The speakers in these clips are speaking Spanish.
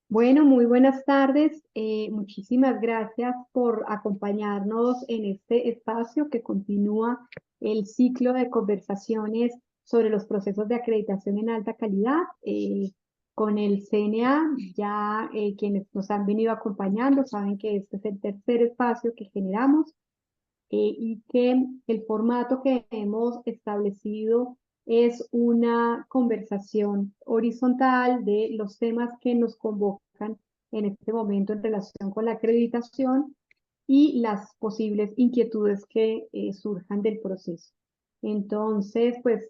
Bueno, muy buenas tardes. Muchísimas gracias por acompañarnos en este espacio que continúa el ciclo de conversaciones sobre los procesos de acreditación en alta calidad con el CNA. Ya quienes nos han venido acompañando saben que este es el tercer espacio que generamos y que el formato que hemos establecido es una conversación horizontal de los temas que nos convocan en este momento en relación con la acreditación y las posibles inquietudes que surjan del proceso. Entonces, pues,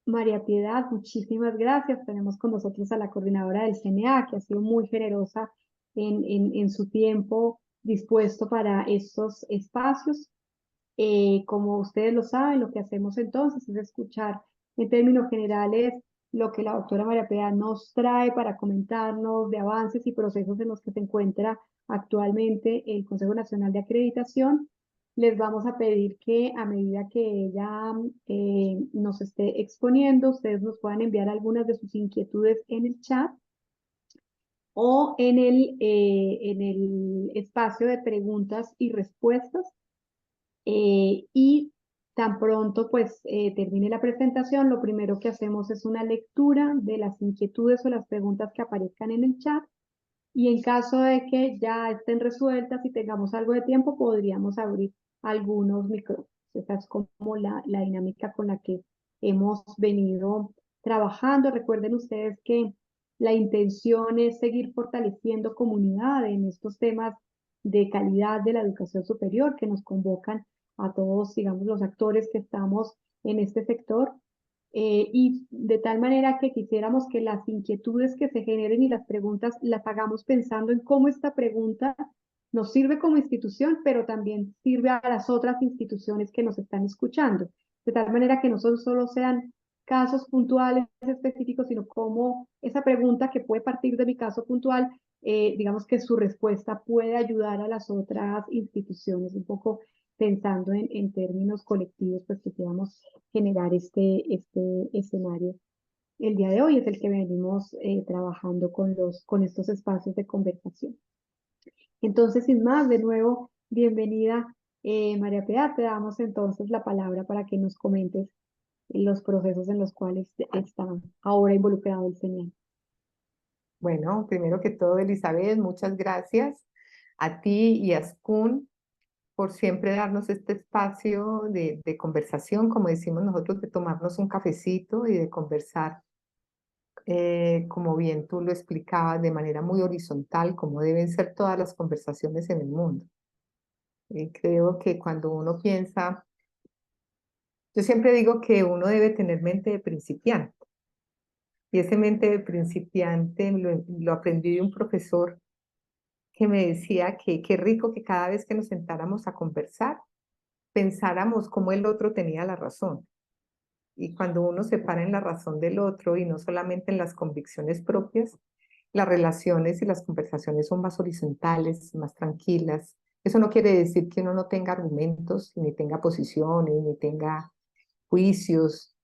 María Piedad, muchísimas gracias. Tenemos con nosotros a la coordinadora del CNA, que ha sido muy generosa en su tiempo dispuesto para estos espacios. Como ustedes lo saben, lo que hacemos entonces es escuchar en términos generales lo que la doctora María Pea nos trae para comentarnos de avances y procesos en los que se encuentra actualmente el Consejo Nacional de Acreditación. Les vamos a pedir que a medida que ella nos esté exponiendo, ustedes nos puedan enviar algunas de sus inquietudes en el chat o en el espacio de preguntas y respuestas y tan pronto pues termine la presentación, lo primero que hacemos es una lectura de las inquietudes o las preguntas que aparezcan en el chat y en caso de que ya estén resueltas y tengamos algo de tiempo, podríamos abrir algunos micrófonos. Esa es como la dinámica con la que hemos venido trabajando. Recuerden ustedes que la intención es seguir fortaleciendo comunidad en estos temas de calidad de la educación superior que nos convocan a todos, digamos, los actores que estamos en este sector y de tal manera que quisiéramos que las inquietudes que se generen y las preguntas las hagamos pensando en cómo esta pregunta nos sirve como institución, pero también sirve a las otras instituciones que nos están escuchando. De tal manera que no solo sean casos puntuales específicos, sino cómo esa pregunta que puede partir de mi caso puntual, digamos que su respuesta puede ayudar a las otras instituciones, un poco pensando en términos colectivos, pues que podamos generar este escenario. El día de hoy es el que venimos trabajando con estos espacios de conversación. Entonces, sin más, de nuevo, bienvenida María Piedad, te damos entonces la palabra para que nos comentes los procesos en los cuales está ahora involucrado el Señor. Bueno, primero que todo, Elizabeth, muchas gracias a ti y a Skun por siempre darnos este espacio de conversación, como decimos nosotros, de tomarnos un cafecito y de conversar, como bien tú lo explicabas, de manera muy horizontal, como deben ser todas las conversaciones en el mundo. Creo que cuando uno piensa, yo siempre digo que uno debe tener mente de principiante, y ese mente de principiante lo aprendí de un profesor que me decía que qué rico que cada vez que nos sentáramos a conversar, pensáramos cómo el otro tenía la razón. Y cuando uno se para en la razón del otro y no solamente en las convicciones propias, las relaciones y las conversaciones son más horizontales, más tranquilas. Eso no quiere decir que uno no tenga argumentos, ni tenga posiciones, ni tenga juicios,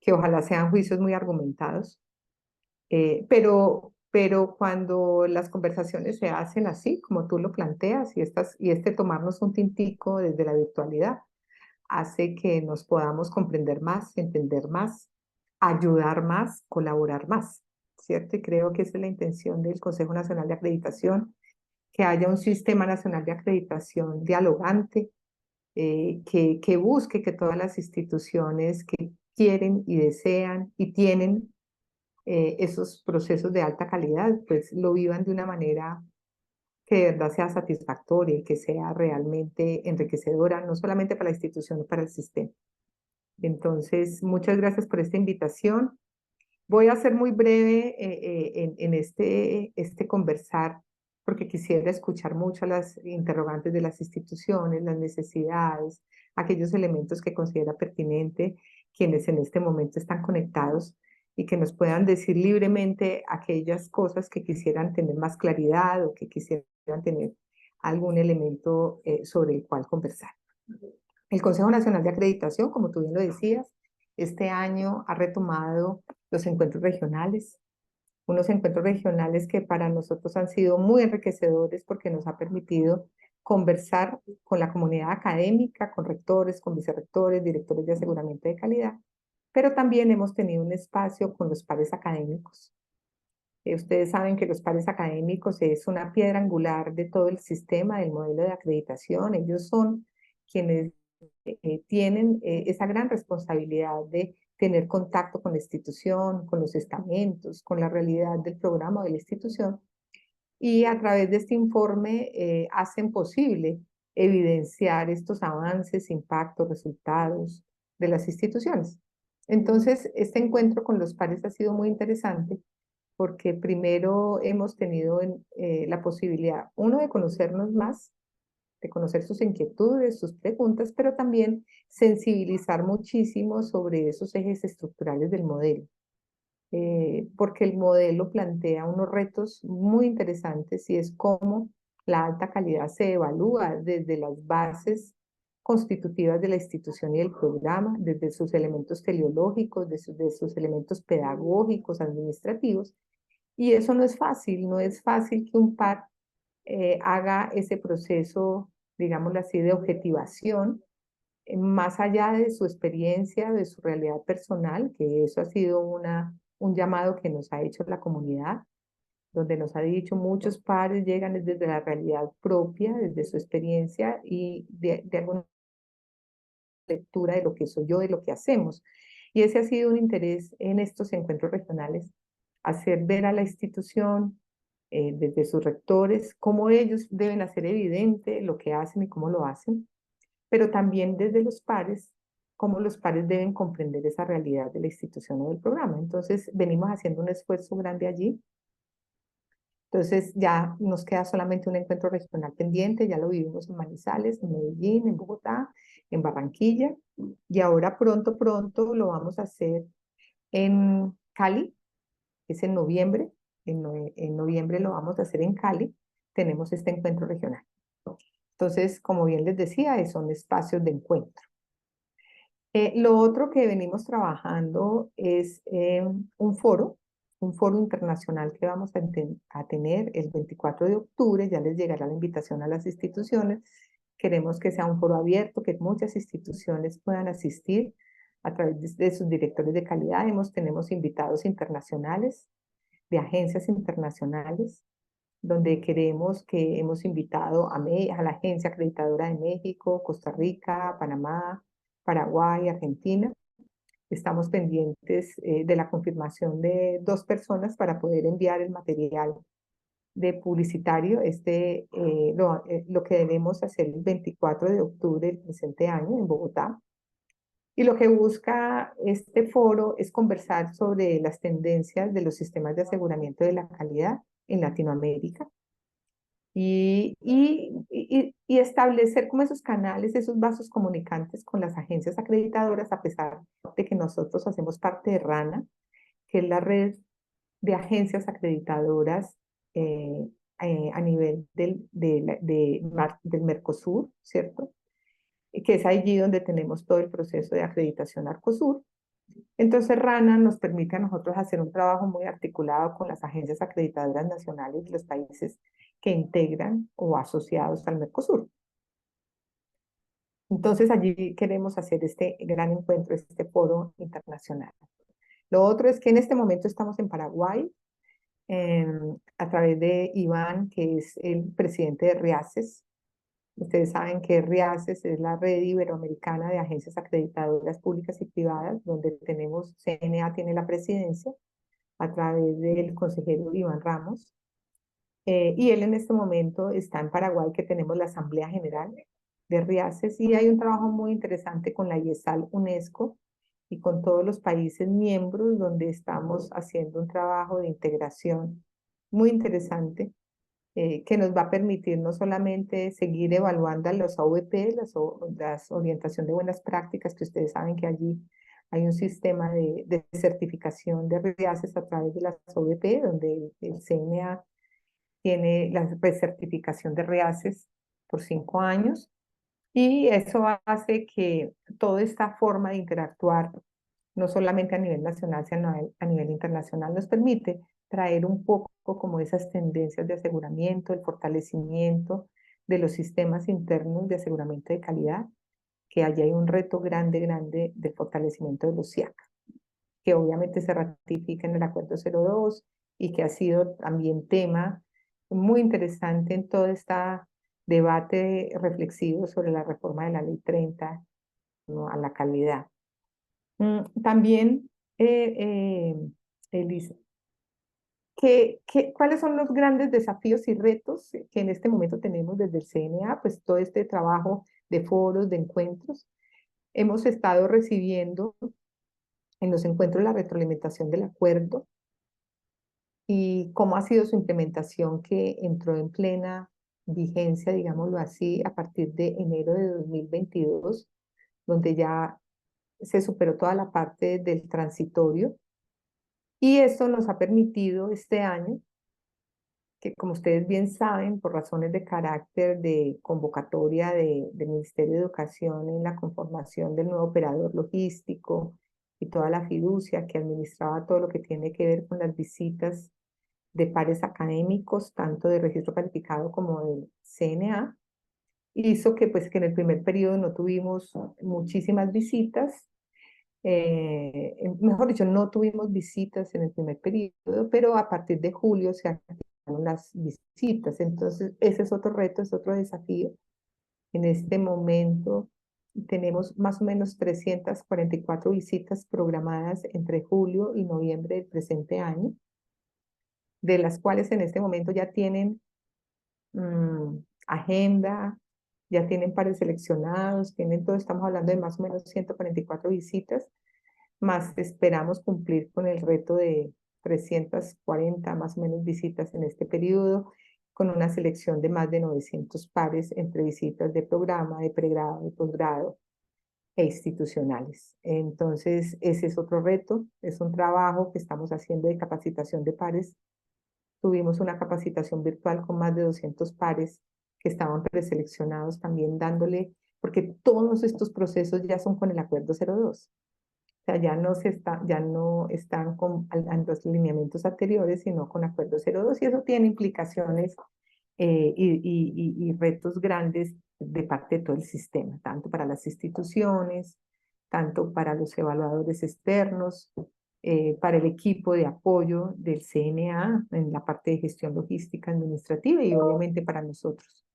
que ojalá sean juicios muy argumentados, pero cuando las conversaciones se hacen así, como tú lo planteas, y este tomarnos un tintico desde la virtualidad, hace que nos podamos comprender más, entender más, ayudar más, colaborar más, ¿cierto? Y creo que esa es la intención del Consejo Nacional de Acreditación, que haya un sistema nacional de acreditación dialogante, que busque que todas las instituciones que quieren y desean y tienen esos procesos de alta calidad, pues lo vivan de una manera que de verdad sea satisfactoria y que sea realmente enriquecedora, no solamente para la institución, sino para el sistema. Entonces, muchas gracias por esta invitación. Voy a ser muy breve en este conversar, porque quisiera escuchar mucho las interrogantes de las instituciones, las necesidades, aquellos elementos que considera pertinente quienes en este momento están conectados y que nos puedan decir libremente aquellas cosas que quisieran tener más claridad o que quisieran tener algún elemento sobre el cual conversar. El Consejo Nacional de Acreditación, como tú bien lo decías, este año ha retomado los encuentros regionales. unos encuentros regionales que para nosotros han sido muy enriquecedores porque nos ha permitido conversar con la comunidad académica, con rectores, con vicerrectores, directores de aseguramiento de calidad, pero también hemos tenido un espacio con los pares académicos. Ustedes saben que los pares académicos es una piedra angular de todo el sistema, del modelo de acreditación. Ellos son quienes tienen esa gran responsabilidad de tener contacto con la institución, con los estamentos, con la realidad del programa o de la institución, y a través de este informe hacen posible evidenciar estos avances, impactos, resultados de las instituciones. Entonces, este encuentro con los pares ha sido muy interesante porque primero hemos tenido la posibilidad, uno, de conocernos más, de conocer sus inquietudes, sus preguntas, pero también sensibilizar muchísimo sobre esos ejes estructurales del modelo, porque el modelo plantea unos retos muy interesantes y es cómo la alta calidad se evalúa desde las bases constitutivas de la institución y del programa, desde sus elementos teleológicos, de sus elementos pedagógicos, administrativos, y eso no es fácil, no es fácil que un par haga ese proceso, digámoslo así, de objetivación, más allá de su experiencia, de su realidad personal, que eso ha sido un llamado que nos ha hecho la comunidad, donde nos ha dicho muchos pares llegan desde la realidad propia, desde su experiencia y de alguna lectura de lo que soy yo, de lo que hacemos. Y ese ha sido un interés en estos encuentros regionales, hacer ver a la institución, desde sus rectores, cómo ellos deben hacer evidente lo que hacen y cómo lo hacen, pero también desde los pares, cómo los pares deben comprender esa realidad de la institución o del programa. Entonces, venimos haciendo un esfuerzo grande allí. Entonces, ya nos queda solamente un encuentro regional pendiente, ya lo vivimos en Manizales, en Medellín, en Bogotá, en Barranquilla, y ahora pronto, pronto lo vamos a hacer en Cali, es en noviembre, en noviembre lo vamos a hacer en Cali, tenemos este encuentro regional. Entonces, como bien les decía, son espacios de encuentro. Lo otro que venimos trabajando es un foro internacional que vamos a tener el 24 de octubre, ya les llegará la invitación a las instituciones. Queremos que sea un foro abierto, que muchas instituciones puedan asistir a través de sus directores de calidad. Tenemos invitados internacionales, de agencias internacionales, donde hemos invitado a la Agencia Acreditadora de México, Costa Rica, Panamá, Paraguay, Argentina. Estamos pendientes de la confirmación de 2 personas para poder enviar el material de publicitario. Lo que debemos hacer el 24 de octubre del presente año en Bogotá. Y lo que busca este foro es conversar sobre las tendencias de los sistemas de aseguramiento de la calidad en Latinoamérica y establecer como esos canales, esos vasos comunicantes con las agencias acreditadoras, a pesar de que nosotros hacemos parte de RANA, que es la red de agencias acreditadoras a nivel del Mercosur, ¿cierto? Que es allí donde tenemos todo el proceso de acreditación Arcosur. Entonces, RANA nos permite a nosotros hacer un trabajo muy articulado con las agencias acreditadoras nacionales de los países que integran o asociados al Mercosur. Entonces, allí queremos hacer este gran encuentro, este foro internacional. Lo otro es que en este momento estamos en Paraguay, a través de Iván, que es el presidente de RIACES. Ustedes saben que RIACES es la red iberoamericana de agencias acreditadoras públicas y privadas, donde CNA tiene la presidencia a través del consejero Iván Ramos. Y él en este momento está en Paraguay, que tenemos la Asamblea General de RIACES, y hay un trabajo muy interesante con la IESAL UNESCO y con todos los países miembros, donde estamos haciendo un trabajo de integración muy interesante que nos va a permitir no solamente seguir evaluando a los AVP, las orientación de buenas prácticas, que ustedes saben que allí hay un sistema de certificación de RIACES a través de las AVP, donde el CNA tiene la recertificación de RIACES por 5 años, y eso hace que toda esta forma de interactuar, no solamente a nivel nacional, sino a nivel internacional, nos permite traer un poco como esas tendencias de aseguramiento, el fortalecimiento de los sistemas internos de aseguramiento de calidad, que allí hay un reto grande, grande de fortalecimiento de los SIAC, que obviamente se ratifica en el Acuerdo 02 y que ha sido también tema muy interesante en todo este debate reflexivo sobre la reforma de la Ley 30, ¿no?, a la calidad. También, Elisa, ¿cuáles son los grandes desafíos y retos que en este momento tenemos desde el CNA? Pues todo este trabajo de foros, de encuentros. Hemos estado recibiendo en los encuentros la retroalimentación del acuerdo y cómo ha sido su implementación, que entró en plena vigencia, digámoslo así, a partir de enero de 2022, donde ya se superó toda la parte del transitorio. Y esto nos ha permitido este año, que como ustedes bien saben, por razones de carácter de convocatoria del Ministerio de Educación en la conformación del nuevo operador logístico y toda la fiducia que administraba todo lo que tiene que ver con las visitas de pares académicos, tanto de registro calificado como del CNA, hizo que, pues, que en el primer periodo no tuvimos muchísimas visitas. Mejor dicho, no tuvimos visitas en el primer periodo, pero a partir de julio se activaron las visitas. Entonces, ese es otro reto, es otro desafío. En este momento tenemos más o menos 344 visitas programadas entre julio y noviembre del presente año, de las cuales en este momento ya tienen agenda, ya tienen pares seleccionados, tienen todo, estamos hablando de más o menos 144 visitas, más esperamos cumplir con el reto de 340 más o menos visitas en este periodo, con una selección de más de 900 pares entre visitas de programa, de pregrado, de posgrado e institucionales. Entonces, ese es otro reto, es un trabajo que estamos haciendo de capacitación de pares. Tuvimos una capacitación virtual con más de 200 pares que estaban preseleccionados también dándole, porque todos estos procesos ya son con el Acuerdo 02. O sea, ya no están con los lineamientos anteriores, sino con Acuerdo 02, y eso tiene implicaciones y retos grandes de parte de todo el sistema, tanto para las instituciones, tanto para los evaluadores externos, para el equipo de apoyo del CNA en la parte de gestión logística administrativa y obviamente para nosotros.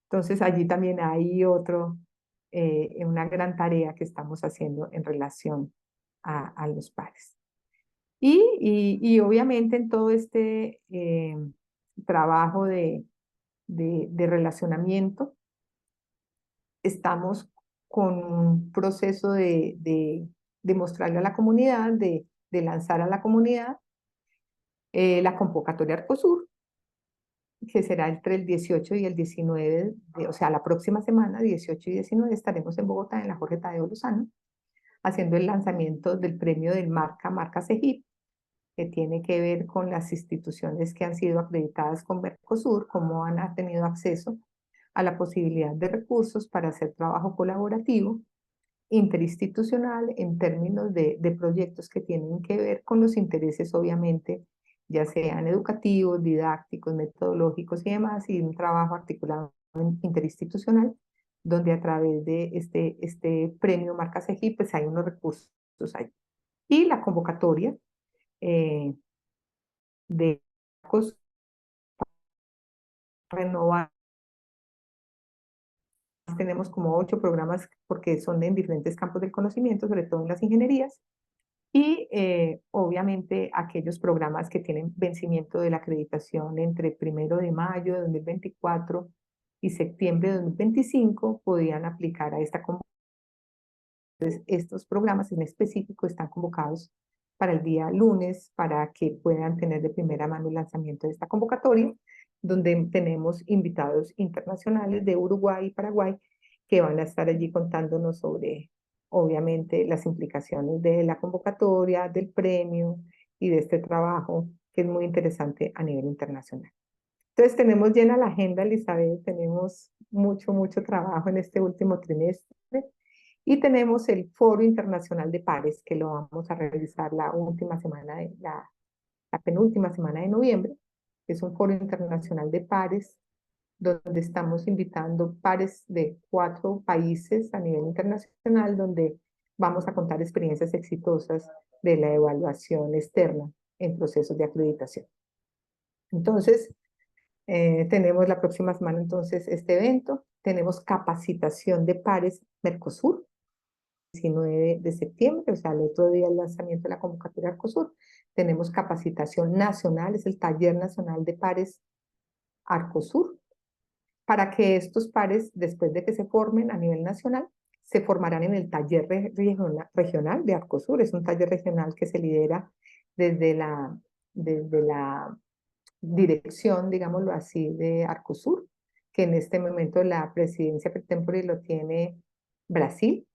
Entonces allí también hay una gran tarea que estamos haciendo en relación a los pares. Y obviamente en todo este trabajo de relacionamiento, estamos con un proceso de mostrarle a la comunidad, de lanzar a la comunidad la convocatoria Arcosur, que será entre el 18 y el 19, o sea, la próxima semana, 18 y 19, estaremos en Bogotá, en la Jorge Tadeo Lozano, haciendo el lanzamiento del premio del Marca CEGIP, que tiene que ver con las instituciones que han sido acreditadas con Mercosur, cómo han tenido acceso a la posibilidad de recursos para hacer trabajo colaborativo, interinstitucional, en términos de proyectos que tienen que ver con los intereses, obviamente, ya sean educativos, didácticos, metodológicos y demás, y un trabajo articulado interinstitucional, donde a través de este premio Marca CEGIP, pues hay unos recursos ahí. Y la convocatoria de renovar. Tenemos como 8 programas porque son en diferentes campos del conocimiento, sobre todo en las ingenierías, y obviamente aquellos programas que tienen vencimiento de la acreditación entre 1 de mayo de 2024 y septiembre de 2025 podían aplicar a esta convocatoria. Entonces, estos programas en específico están convocados para el día lunes para que puedan tener de primera mano el lanzamiento de esta convocatoria, donde tenemos invitados internacionales de Uruguay y Paraguay que van a estar allí contándonos sobre, obviamente, las implicaciones de la convocatoria, del premio y de este trabajo que es muy interesante a nivel internacional. Entonces tenemos llena la agenda, Elizabeth, tenemos mucho, mucho trabajo en este último trimestre. Y tenemos el Foro Internacional de Pares, que lo vamos a realizar la última semana la penúltima semana de noviembre. Es un foro internacional de pares, donde estamos invitando pares de 4 países a nivel internacional, donde vamos a contar experiencias exitosas de la evaluación externa en procesos de acreditación. Entonces, tenemos la próxima semana entonces este evento, tenemos capacitación de pares Mercosur, 19 de septiembre, o sea, el otro día del lanzamiento de la convocatoria Arcosur. Tenemos capacitación nacional, es el Taller Nacional de Pares Arcosur, para que estos pares, después de que se formen a nivel nacional, se formarán en el taller regional de Arcosur. Es un taller regional que se lidera desde la dirección, digámoslo así, de Arcosur, que en este momento la presidencia pre-tempore lo tiene Brasil.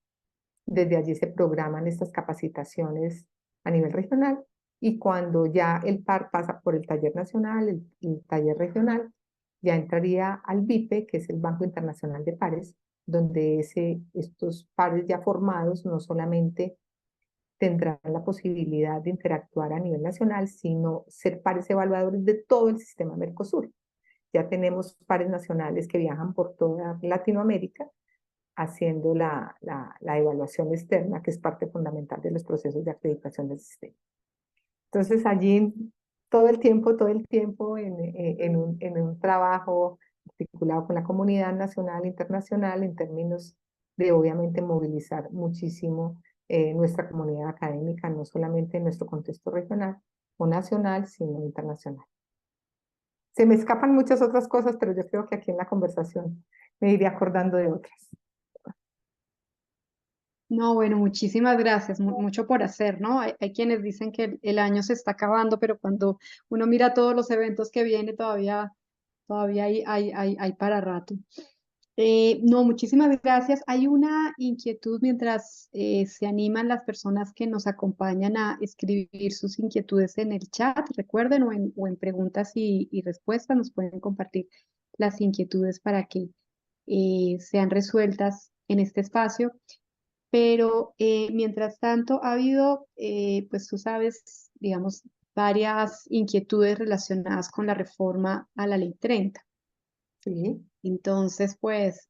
Desde allí se programan estas capacitaciones a nivel regional, y cuando ya el par pasa por el taller nacional, el taller regional, ya entraría al BIPE, que es el Banco Internacional de Pares, donde estos pares ya formados no solamente tendrán la posibilidad de interactuar a nivel nacional, sino ser pares evaluadores de todo el sistema Mercosur. Ya tenemos pares nacionales que viajan por toda Latinoamérica haciendo la evaluación externa, que es parte fundamental de los procesos de acreditación del sistema. Entonces allí todo el tiempo en un trabajo articulado con la comunidad nacional e internacional en términos de obviamente movilizar muchísimo nuestra comunidad académica, no solamente en nuestro contexto regional o nacional, sino internacional. Se me escapan muchas otras cosas, pero yo creo que aquí en la conversación me iré acordando de otras. No, bueno, muchísimas gracias, mucho por hacer, ¿no? Hay quienes dicen que el año se está acabando, pero cuando uno mira todos los eventos que viene, todavía hay para rato. No, muchísimas gracias. Hay una inquietud mientras se animan las personas que nos acompañan a escribir sus inquietudes en el chat, recuerden, o en preguntas y respuestas, nos pueden compartir las inquietudes para que sean resueltas en este espacio. Pero mientras tanto ha habido, pues tú sabes, digamos, varias inquietudes relacionadas con la reforma a la Ley 30. Sí. Entonces, pues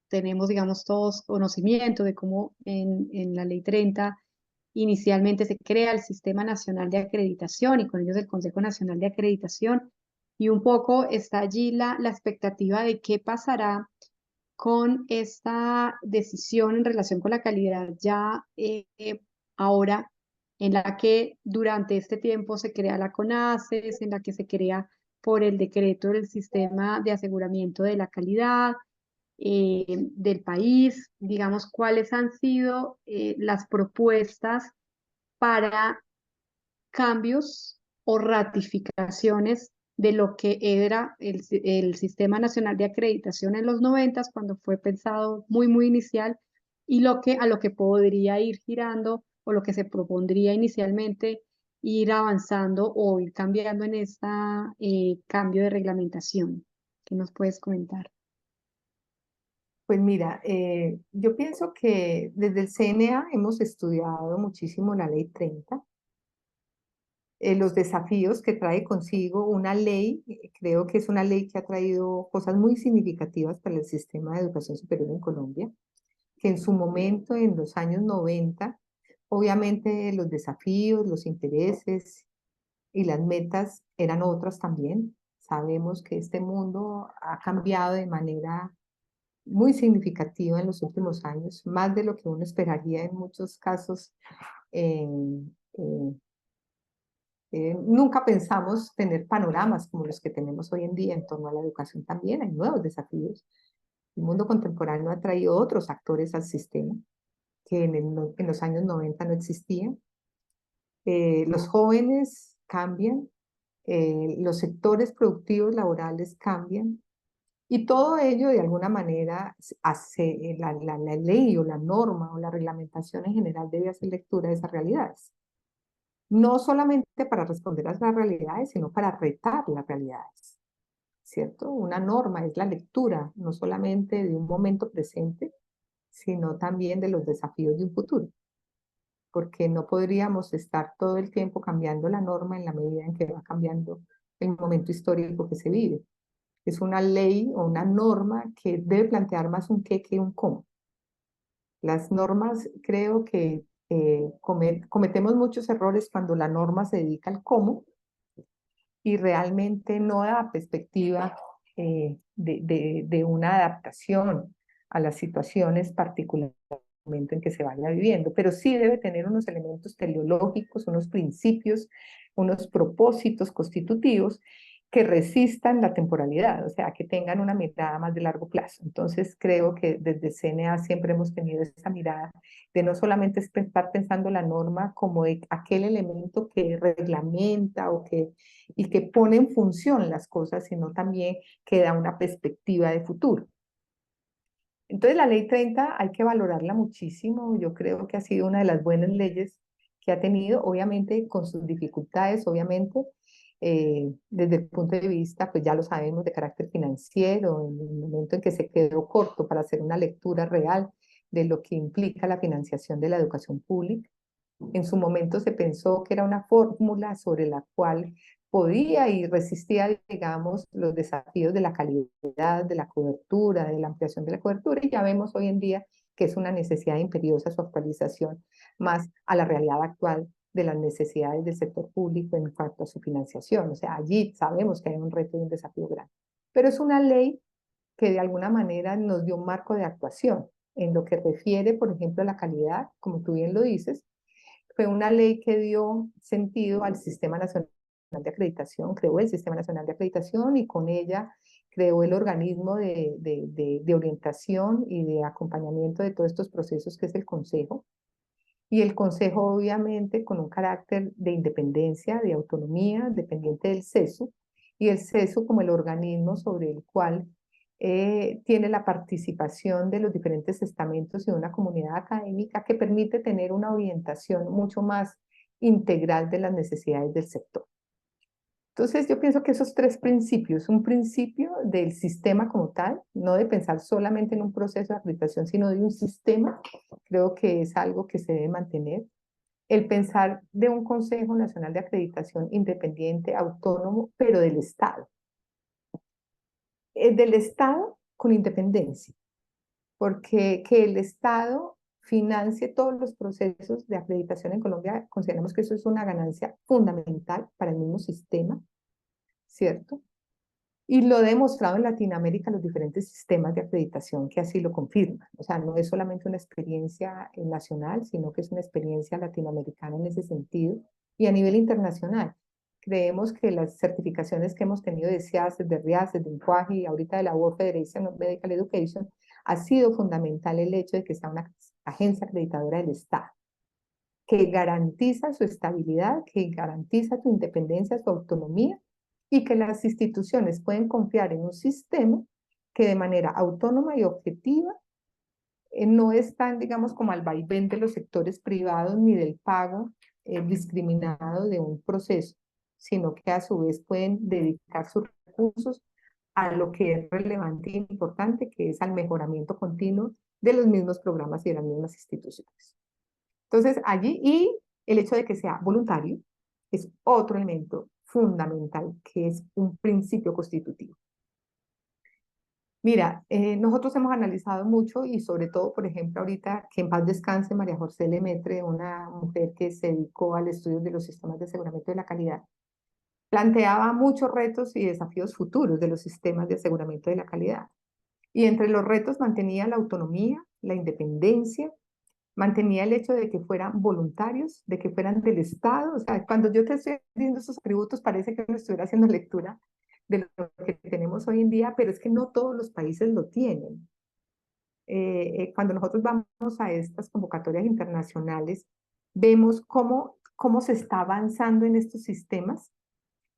tenemos, digamos, todos conocimiento de cómo en la Ley 30 inicialmente se crea el Sistema Nacional de Acreditación y con ellos el Consejo Nacional de Acreditación. Y un poco está allí la expectativa de qué pasará con esta decisión en relación con la calidad ya ahora, en la que durante este tiempo se crea la CONACES, en la que se crea por el decreto del sistema de aseguramiento de la calidad del país, digamos, cuáles han sido las propuestas para cambios o ratificaciones de lo que era el Sistema Nacional de Acreditación en los 90, cuando fue pensado muy inicial, y a lo que podría ir girando o lo que se propondría inicialmente ir avanzando o ir cambiando en esta cambio de reglamentación. ¿Qué nos puedes comentar? Pues mira, yo pienso que desde el CNA hemos estudiado muchísimo la Ley 30, los desafíos que trae consigo una ley. Creo que es una ley que ha traído cosas muy significativas para el sistema de educación superior en Colombia, que en su momento, en los años 90, obviamente los desafíos, los intereses y las metas eran otras también. Sabemos que este mundo ha cambiado de manera muy significativa en los últimos años, más de lo que uno esperaría en muchos casos. En, nunca pensamos tener panoramas como los que tenemos hoy en día en torno a la educación. También hay nuevos desafíos. El mundo contemporáneo ha traído otros actores al sistema que en los años 90 no existían. Los jóvenes cambian, los sectores productivos laborales cambian, y todo ello de alguna manera hace la ley o la norma o la reglamentación en general debe hacer lectura de esas realidades. No solamente para responder a las realidades, sino para retar las realidades, ¿cierto? Una norma es la lectura, no solamente de un momento presente, sino también de los desafíos de un futuro. porque no podríamos estar todo el tiempo cambiando la norma en la medida en que va cambiando el momento histórico que se vive. Es una ley o una norma que debe plantear más un qué que un cómo. Las normas, creo que cometemos muchos errores cuando la norma se dedica al cómo y realmente no da perspectiva de una adaptación a las situaciones particulares del momento en que se vaya viviendo, pero sí debe tener unos elementos teleológicos, unos principios, unos propósitos constitutivos que resistan la temporalidad, o sea, que tengan una mirada más de largo plazo. Entonces, creo que desde CNA siempre hemos tenido esa mirada de no solamente estar pensando la norma como de aquel elemento que reglamenta y que pone en función las cosas, sino también que da una perspectiva de futuro. Entonces, la ley 30 hay que valorarla muchísimo. Yo creo que ha sido una de las buenas leyes que ha tenido, obviamente con sus dificultades, obviamente, desde el punto de vista, pues ya lo sabemos, de carácter financiero, en el momento en que se quedó corto para hacer una lectura real de lo que implica la financiación de la educación pública. En su momento se pensó que era una fórmula sobre la cual podía y resistía, digamos, los desafíos de la calidad, de la cobertura, de la ampliación de la cobertura, y ya vemos hoy en día que es una necesidad imperiosa su actualización más a la realidad actual de las necesidades del sector público en cuanto a su financiación. O sea, allí sabemos que hay un reto y un desafío grande. Pero es una ley que de alguna manera nos dio un marco de actuación en lo que refiere, por ejemplo, a la calidad, como tú bien lo dices. Fue una ley que dio sentido al Sistema Nacional de Acreditación, creó el Sistema Nacional de Acreditación y con ella creó el organismo de orientación y de acompañamiento de todos estos procesos que es el Consejo. Y el Consejo obviamente con un carácter de independencia, de autonomía, dependiente del CESU, y el CESU como el organismo sobre el cual tiene la participación de los diferentes estamentos y una comunidad académica que permite tener una orientación mucho más integral de las necesidades del sector. Entonces yo pienso que esos tres principios, un principio del sistema como tal, no de pensar solamente en un proceso de acreditación, sino de un sistema, creo que es algo que se debe mantener. El pensar de un Consejo Nacional de Acreditación independiente, autónomo, pero del Estado. Del Estado con independencia, porque que el Estado financie todos los procesos de acreditación en Colombia, consideramos que eso es una ganancia fundamental para el mismo sistema, ¿cierto? Y lo he demostrado en Latinoamérica, los diferentes sistemas de acreditación que así lo confirman. O sea, no es solamente una experiencia nacional, sino que es una experiencia latinoamericana en ese sentido. Y a nivel internacional, creemos que las certificaciones que hemos tenido de CIASES, de RIASES, de UNCUAJI y ahorita de la World Federation of Medical Education, ha sido fundamental el hecho de que sea una agencia acreditadora del Estado, que garantiza su estabilidad, que garantiza su independencia, su autonomía, y que las instituciones pueden confiar en un sistema que de manera autónoma y objetiva no están, digamos, como al vaivén de los sectores privados ni del pago discriminado de un proceso, sino que a su vez pueden dedicar sus recursos a lo que es relevante e importante, que es al mejoramiento continuo de los mismos programas y de las mismas instituciones. Entonces, allí, y el hecho de que sea voluntario es otro elemento fundamental, que es un principio constitutivo. Mira, nosotros hemos analizado mucho y sobre todo, por ejemplo, ahorita que en paz descanse María José Lemetre, una mujer que se dedicó al estudio de los sistemas de aseguramiento de la calidad, planteaba muchos retos y desafíos futuros de los sistemas de aseguramiento de la calidad. Y entre los retos mantenía la autonomía, la independencia, mantenía el hecho de que fueran voluntarios, de que fueran del Estado. O sea, cuando yo te estoy diciendo esos atributos, parece que uno estuviera haciendo lectura de lo que tenemos hoy en día, pero es que no todos los países lo tienen. Cuando nosotros vamos a estas convocatorias internacionales, vemos cómo se está avanzando en estos sistemas,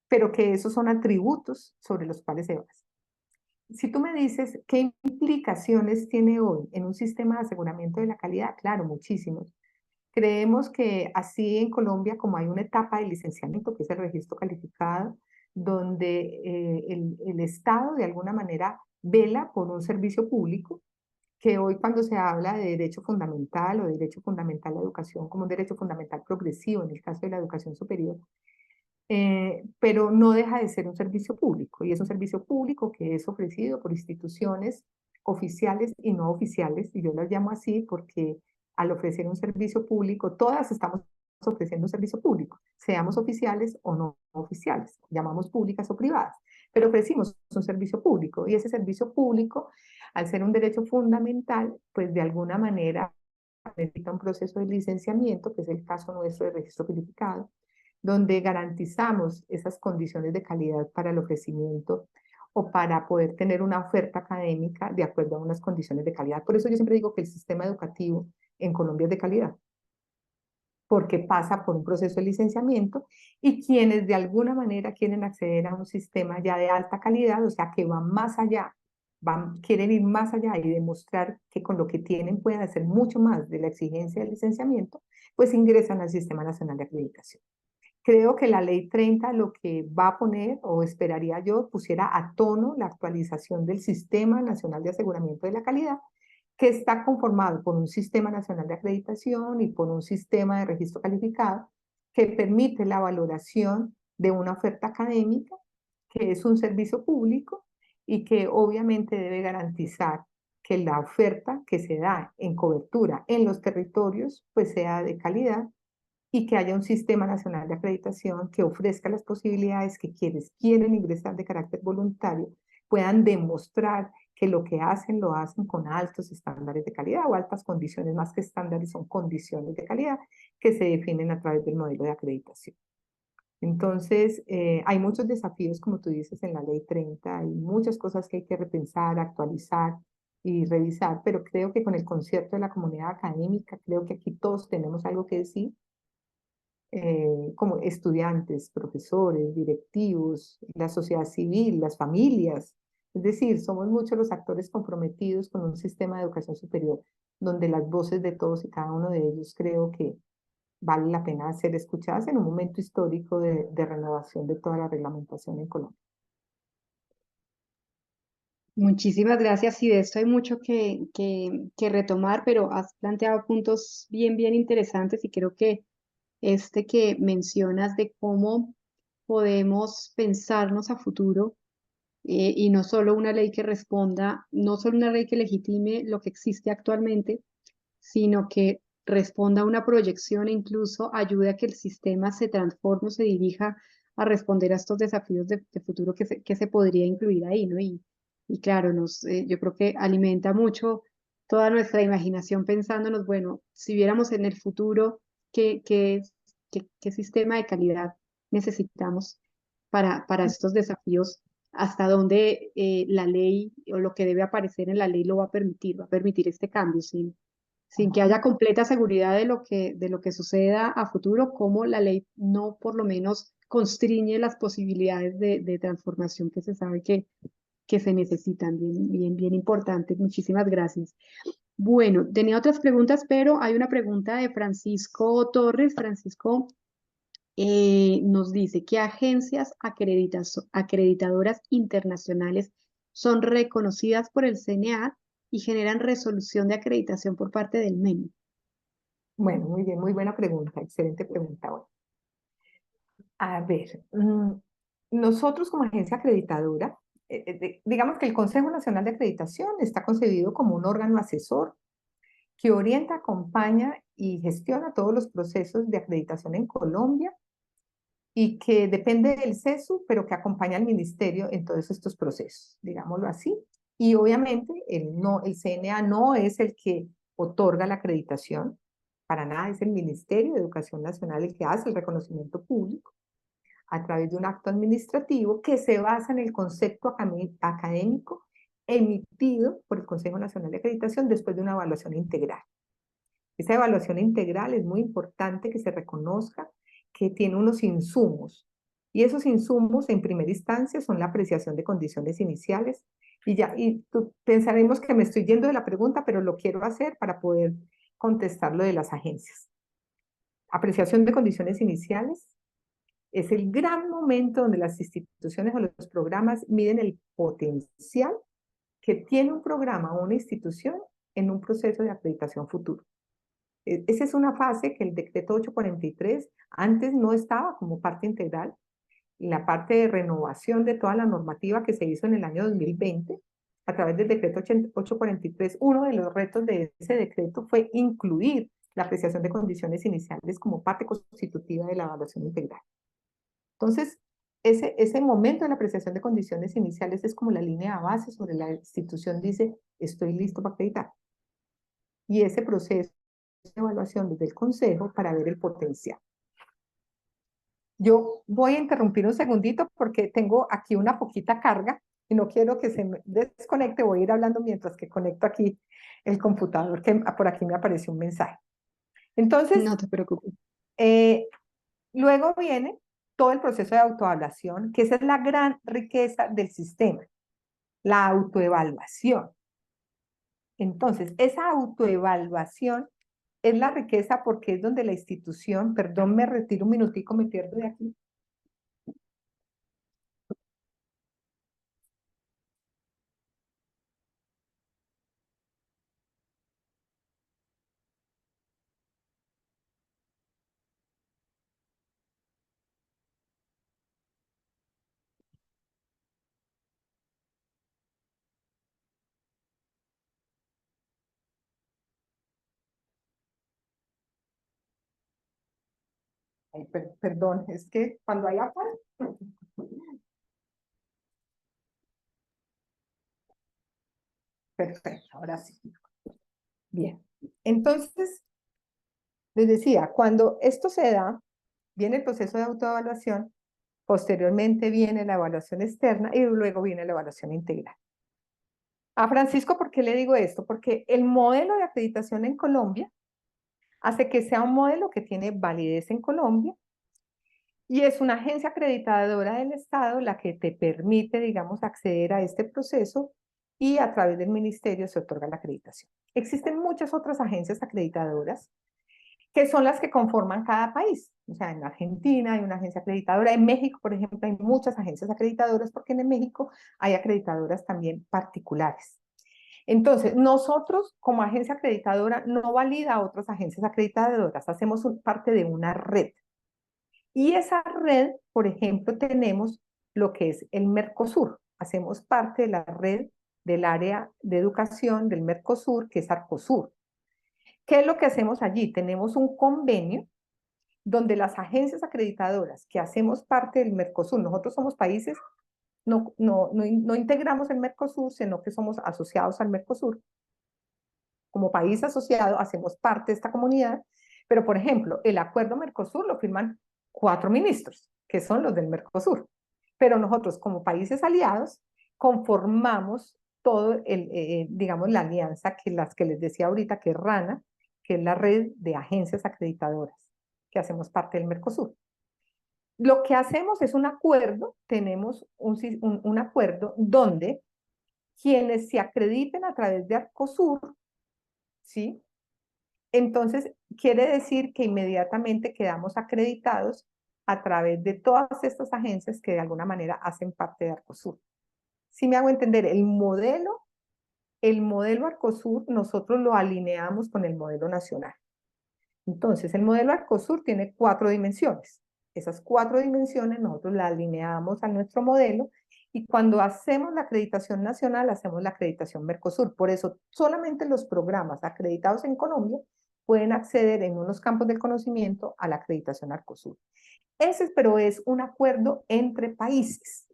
pero que esos son atributos sobre los cuales se basa. Si tú me dices qué implicaciones tiene hoy en un sistema de aseguramiento de la calidad, claro, muchísimos. Creemos que así en Colombia, como hay una etapa de licenciamiento, que es el registro calificado, donde el Estado de alguna manera vela por un servicio público, que hoy cuando se habla de derecho fundamental o derecho fundamental a la educación como un derecho fundamental progresivo en el caso de la educación superior, pero no deja de ser un servicio público y es un servicio público que es ofrecido por instituciones oficiales y no oficiales, y yo las llamo así porque al ofrecer un servicio público, todas estamos ofreciendo un servicio público, seamos oficiales o no oficiales, llamamos públicas o privadas, pero ofrecimos un servicio público y ese servicio público, al ser un derecho fundamental, pues de alguna manera necesita un proceso de licenciamiento, que es el caso nuestro de registro calificado, donde garantizamos esas condiciones de calidad para el ofrecimiento o para poder tener una oferta académica de acuerdo a unas condiciones de calidad. Por eso yo siempre digo que el sistema educativo en Colombia es de calidad, porque pasa por un proceso de licenciamiento y quienes de alguna manera quieren acceder a un sistema ya de alta calidad, o sea, que van más allá, quieren ir más allá y demostrar que con lo que tienen pueden hacer mucho más de la exigencia del licenciamiento, pues ingresan al Sistema Nacional de Acreditación. Creo que la ley 30 lo que va a poner, o esperaría yo, pusiera a tono la actualización del Sistema Nacional de Aseguramiento de la Calidad, que está conformado por un Sistema Nacional de Acreditación y por un sistema de registro calificado que permite la valoración de una oferta académica, que es un servicio público y que obviamente debe garantizar que la oferta que se da en cobertura en los territorios pues sea de calidad y que haya un sistema nacional de acreditación que ofrezca las posibilidades que quienes quieren ingresar de carácter voluntario puedan demostrar que lo que hacen lo hacen con altos estándares de calidad o altas condiciones, más que estándares son condiciones de calidad que se definen a través del modelo de acreditación. Entonces, hay muchos desafíos, como tú dices, en la ley 30, hay muchas cosas que hay que repensar, actualizar y revisar, pero creo que con el concierto de la comunidad académica, creo que aquí todos tenemos algo que decir como estudiantes, profesores, directivos, la sociedad civil, las familias. Es decir, somos muchos los actores comprometidos con un sistema de educación superior, donde las voces de todos y cada uno de ellos creo que vale la pena ser escuchadas en un momento histórico de renovación de toda la reglamentación en Colombia. Muchísimas gracias. Y de esto hay mucho que retomar, pero has planteado puntos bien interesantes y creo que este que mencionas de cómo podemos pensarnos a futuro y no solo una ley que responda, no solo una ley que legitime lo que existe actualmente, sino que responda a una proyección e incluso ayude a que el sistema se transforme o se dirija a responder a estos desafíos de futuro que se podría incluir ahí, ¿no? Y claro, yo creo que alimenta mucho toda nuestra imaginación pensándonos, bueno, si viéramos en el futuro qué sistema de calidad necesitamos para estos desafíos, hasta dónde la ley o lo que debe aparecer en la ley lo va a permitir este cambio, sin que haya completa seguridad de lo que suceda a futuro, como la ley no por lo menos constriñe las posibilidades de transformación que se sabe que se necesitan. Bien importante. Muchísimas gracias. Bueno, tenía otras preguntas, pero hay una pregunta de Francisco Torres. Francisco nos dice, ¿qué agencias acreditadoras internacionales son reconocidas por el CNA y generan resolución de acreditación por parte del MEN? Bueno, muy bien, muy buena pregunta, excelente pregunta. Bueno, a ver, nosotros como agencia acreditadora, digamos que el Consejo Nacional de Acreditación está concebido como un órgano asesor que orienta, acompaña y gestiona todos los procesos de acreditación en Colombia y que depende del CESU, pero que acompaña al ministerio en todos estos procesos, digámoslo así. Y obviamente el CNA no es el que otorga la acreditación, para nada, es el Ministerio de Educación Nacional el que hace el reconocimiento público a través de un acto administrativo que se basa en el concepto académico emitido por el Consejo Nacional de Acreditación después de una evaluación integral. Esa evaluación integral es muy importante que se reconozca que tiene unos insumos, y esos insumos en primera instancia son la apreciación de condiciones iniciales, y pensaremos que me estoy yendo de la pregunta, pero lo quiero hacer para poder contestar lo de las agencias. Apreciación de condiciones iniciales es el gran momento donde las instituciones o los programas miden el potencial que tiene un programa o una institución en un proceso de acreditación futuro. Esa es una fase que el decreto 843 antes no estaba como parte integral, y la parte de renovación de toda la normativa que se hizo en el año 2020 a través del decreto 843, uno de los retos de ese decreto fue incluir la apreciación de condiciones iniciales como parte constitutiva de la evaluación integral. Entonces, ese momento de la apreciación de condiciones iniciales es como la línea base sobre la institución dice, estoy listo para acreditar. Y ese proceso de evaluación desde el consejo para ver el potencial. Yo voy a interrumpir un segundito porque tengo aquí una poquita carga y no quiero que se me desconecte. Voy a ir hablando mientras que conecto aquí el computador, que por aquí me apareció un mensaje. Entonces, No te preocupes. luego viene todo el proceso de autoevaluación, que esa es la gran riqueza del sistema, la autoevaluación. Entonces, esa autoevaluación es la riqueza porque es donde la institución, perdón, me retiro un minutico, me pierdo de aquí. Ay, perdón, es que cuando hay afán. Perfecto, ahora sí. Bien. Entonces, les decía, cuando esto se da, viene el proceso de autoevaluación, posteriormente viene la evaluación externa y luego viene la evaluación integral. A Francisco, ¿por qué le digo esto? Porque el modelo de acreditación en Colombia hace que sea un modelo que tiene validez en Colombia y es una agencia acreditadora del Estado la que te permite, digamos, acceder a este proceso y a través del ministerio se otorga la acreditación. Existen muchas otras agencias acreditadoras que son las que conforman cada país. O sea, en Argentina hay una agencia acreditadora, en México, por ejemplo, hay muchas agencias acreditadoras porque en México hay acreditadoras también particulares. Entonces, nosotros como agencia acreditadora no valida a otras agencias acreditadoras, hacemos parte de una red. Y esa red, por ejemplo, tenemos lo que es el Mercosur. Hacemos parte de la red del área de educación del Mercosur, que es Arcosur. ¿Qué es lo que hacemos allí? Tenemos un convenio donde las agencias acreditadoras que hacemos parte del Mercosur, nosotros somos países, no integramos el Mercosur, sino que somos asociados al Mercosur. Como país asociado hacemos parte de esta comunidad, pero por ejemplo, el acuerdo Mercosur lo firman 4 ministros, que son los del Mercosur. Pero nosotros como países aliados conformamos todo digamos, la alianza que las que les decía ahorita, que es RANA, que es la red de agencias acreditadoras, que hacemos parte del Mercosur. Lo que hacemos es un acuerdo, tenemos un acuerdo donde quienes se acrediten a través de Arcosur, ¿sí? Entonces, quiere decir que inmediatamente quedamos acreditados a través de todas estas agencias que de alguna manera hacen parte de Arcosur. Si me hago entender, el modelo Arcosur nosotros lo alineamos con el modelo nacional. Entonces, el modelo Arcosur tiene 4 dimensiones. Esas 4 dimensiones nosotros las alineamos a nuestro modelo y cuando hacemos la acreditación nacional, hacemos la acreditación Mercosur. Por eso, solamente los programas acreditados en Colombia pueden acceder en unos campos del conocimiento a la acreditación Arcosur. Pero es un acuerdo entre países.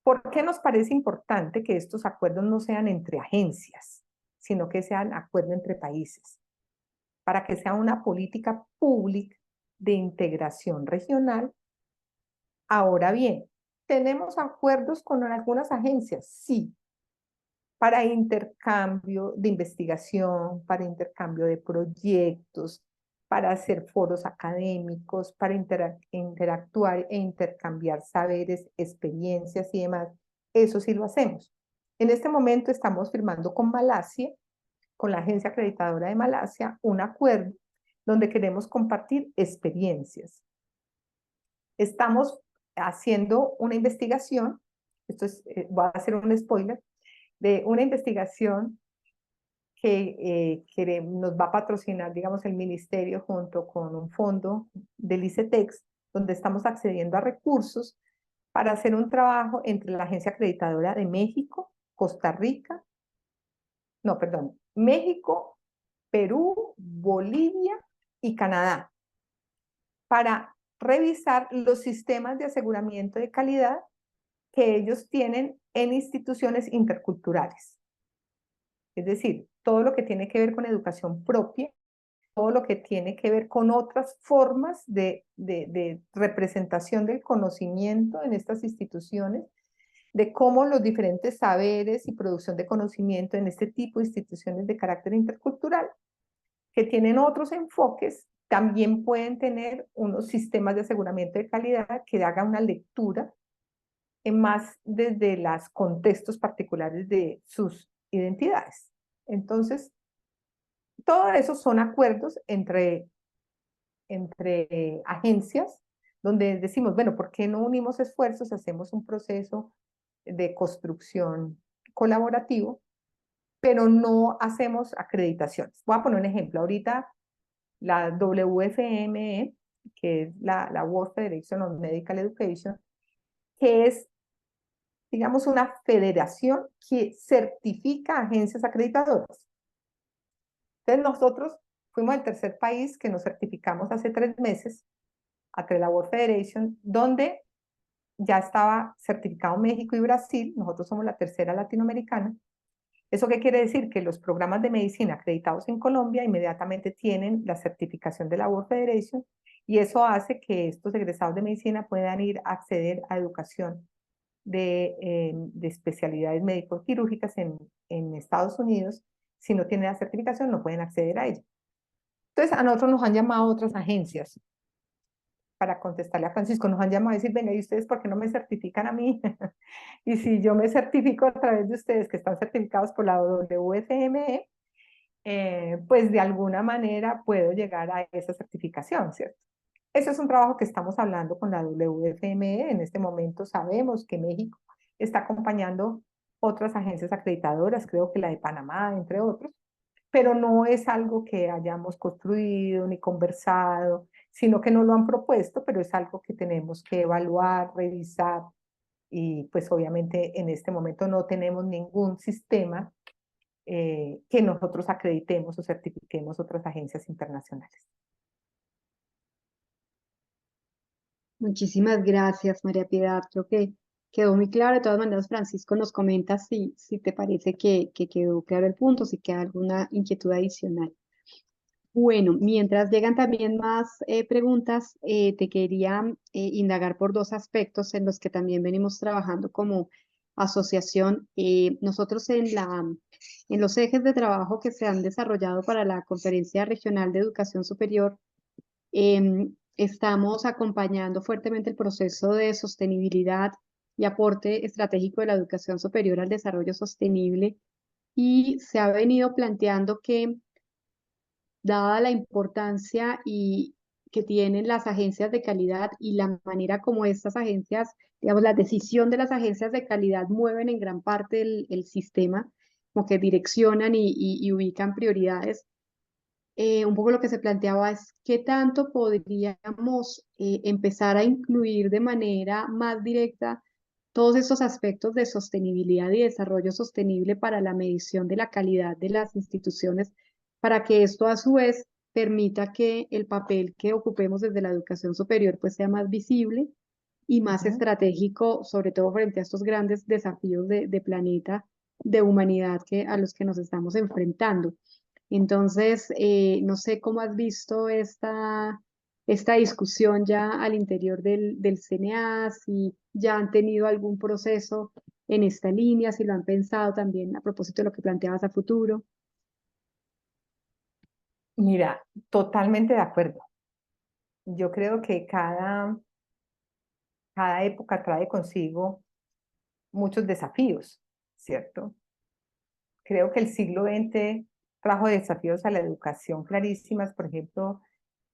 ¿Por qué nos parece importante que estos acuerdos no sean entre agencias, sino que sean acuerdos entre países? Para que sea una política pública de integración regional. Ahora bien, ¿tenemos acuerdos con algunas agencias? Sí, para intercambio de investigación, para intercambio de proyectos, para hacer foros académicos, para interactuar e intercambiar saberes, experiencias y demás. Eso sí lo hacemos. En este momento estamos firmando con Malasia, con la agencia acreditadora de Malasia, un acuerdo donde queremos compartir experiencias. Estamos haciendo una investigación, esto es, voy a hacer un spoiler, de una investigación que nos va a patrocinar, digamos, el ministerio junto con un fondo del ICETEX, donde estamos accediendo a recursos para hacer un trabajo entre la agencia acreditadora de México, Costa Rica, no, perdón, México, Perú, Bolivia y Canadá, para revisar los sistemas de aseguramiento de calidad que ellos tienen en instituciones interculturales. Es decir, todo lo que tiene que ver con educación propia, todo lo que tiene que ver con otras formas de representación del conocimiento en estas instituciones, de cómo los diferentes saberes y producción de conocimiento en este tipo de instituciones de carácter intercultural, que tienen otros enfoques, también pueden tener unos sistemas de aseguramiento de calidad que hagan una lectura en más desde los contextos particulares de sus identidades. Entonces, todo eso son acuerdos entre agencias donde decimos, bueno, ¿por qué no unimos esfuerzos? Hacemos un proceso de construcción colaborativo, pero no hacemos acreditaciones. Voy a poner un ejemplo. Ahorita la WFME, que es la World Federation of Medical Education, que es, digamos, una federación que certifica agencias acreditadoras. Entonces nosotros fuimos el tercer país que nos certificamos hace 3 meses a la World Federation, donde ya estaba certificado México y Brasil. Nosotros somos la tercera latinoamericana. ¿Eso qué quiere decir? Que los programas de medicina acreditados en Colombia inmediatamente tienen la certificación de la World Federation, y eso hace que estos egresados de medicina puedan ir a acceder a educación de especialidades médico-quirúrgicas en Estados Unidos. Si no tienen la certificación, no pueden acceder a ella. Entonces, a nosotros nos han llamado otras agencias para contestarle a Francisco, nos han llamado a decir, venga, ¿y ustedes por qué no me certifican a mí? Y si yo me certifico a través de ustedes, que están certificados por la WFME, pues de alguna manera puedo llegar a esa certificación, ¿cierto? Eso es un trabajo que estamos hablando con la WFME. En este momento sabemos que México está acompañando otras agencias acreditadoras, creo que la de Panamá, entre otros, pero no es algo que hayamos construido ni conversado, sino que nos lo han propuesto, pero es algo que tenemos que evaluar, revisar, y pues obviamente en este momento no tenemos ningún sistema que nosotros acreditemos o certifiquemos otras agencias internacionales. Muchísimas gracias, María Piedad. Creo que quedó muy claro. De todas maneras, Francisco nos comenta si te parece que quedó claro el punto, si queda alguna inquietud adicional. Bueno, mientras llegan también más preguntas, te quería indagar por 2 aspectos en los que también venimos trabajando como asociación. Nosotros en los ejes de trabajo que se han desarrollado para la Conferencia Regional de Educación Superior, estamos acompañando fuertemente el proceso de sostenibilidad y aporte estratégico de la educación superior al desarrollo sostenible, y se ha venido planteando que, dada la importancia que tienen las agencias de calidad y la manera como estas agencias, digamos, la decisión de las agencias de calidad mueven en gran parte el sistema, como que direccionan y ubican prioridades. Un poco lo que se planteaba es qué tanto podríamos empezar a incluir de manera más directa todos estos aspectos de sostenibilidad y desarrollo sostenible para la medición de la calidad de las instituciones, para que esto a su vez permita que el papel que ocupemos desde la educación superior pues sea más visible y más estratégico, sobre todo frente a estos grandes desafíos de planeta, de humanidad a los que nos estamos enfrentando. Entonces, no sé cómo has visto esta discusión ya al interior del CNA, si ya han tenido algún proceso en esta línea, si lo han pensado también a propósito de lo que planteabas a futuro. Mira, totalmente de acuerdo. Yo creo que cada época trae consigo muchos desafíos, ¿cierto? Creo que el siglo XX trajo desafíos a la educación clarísimas, por ejemplo,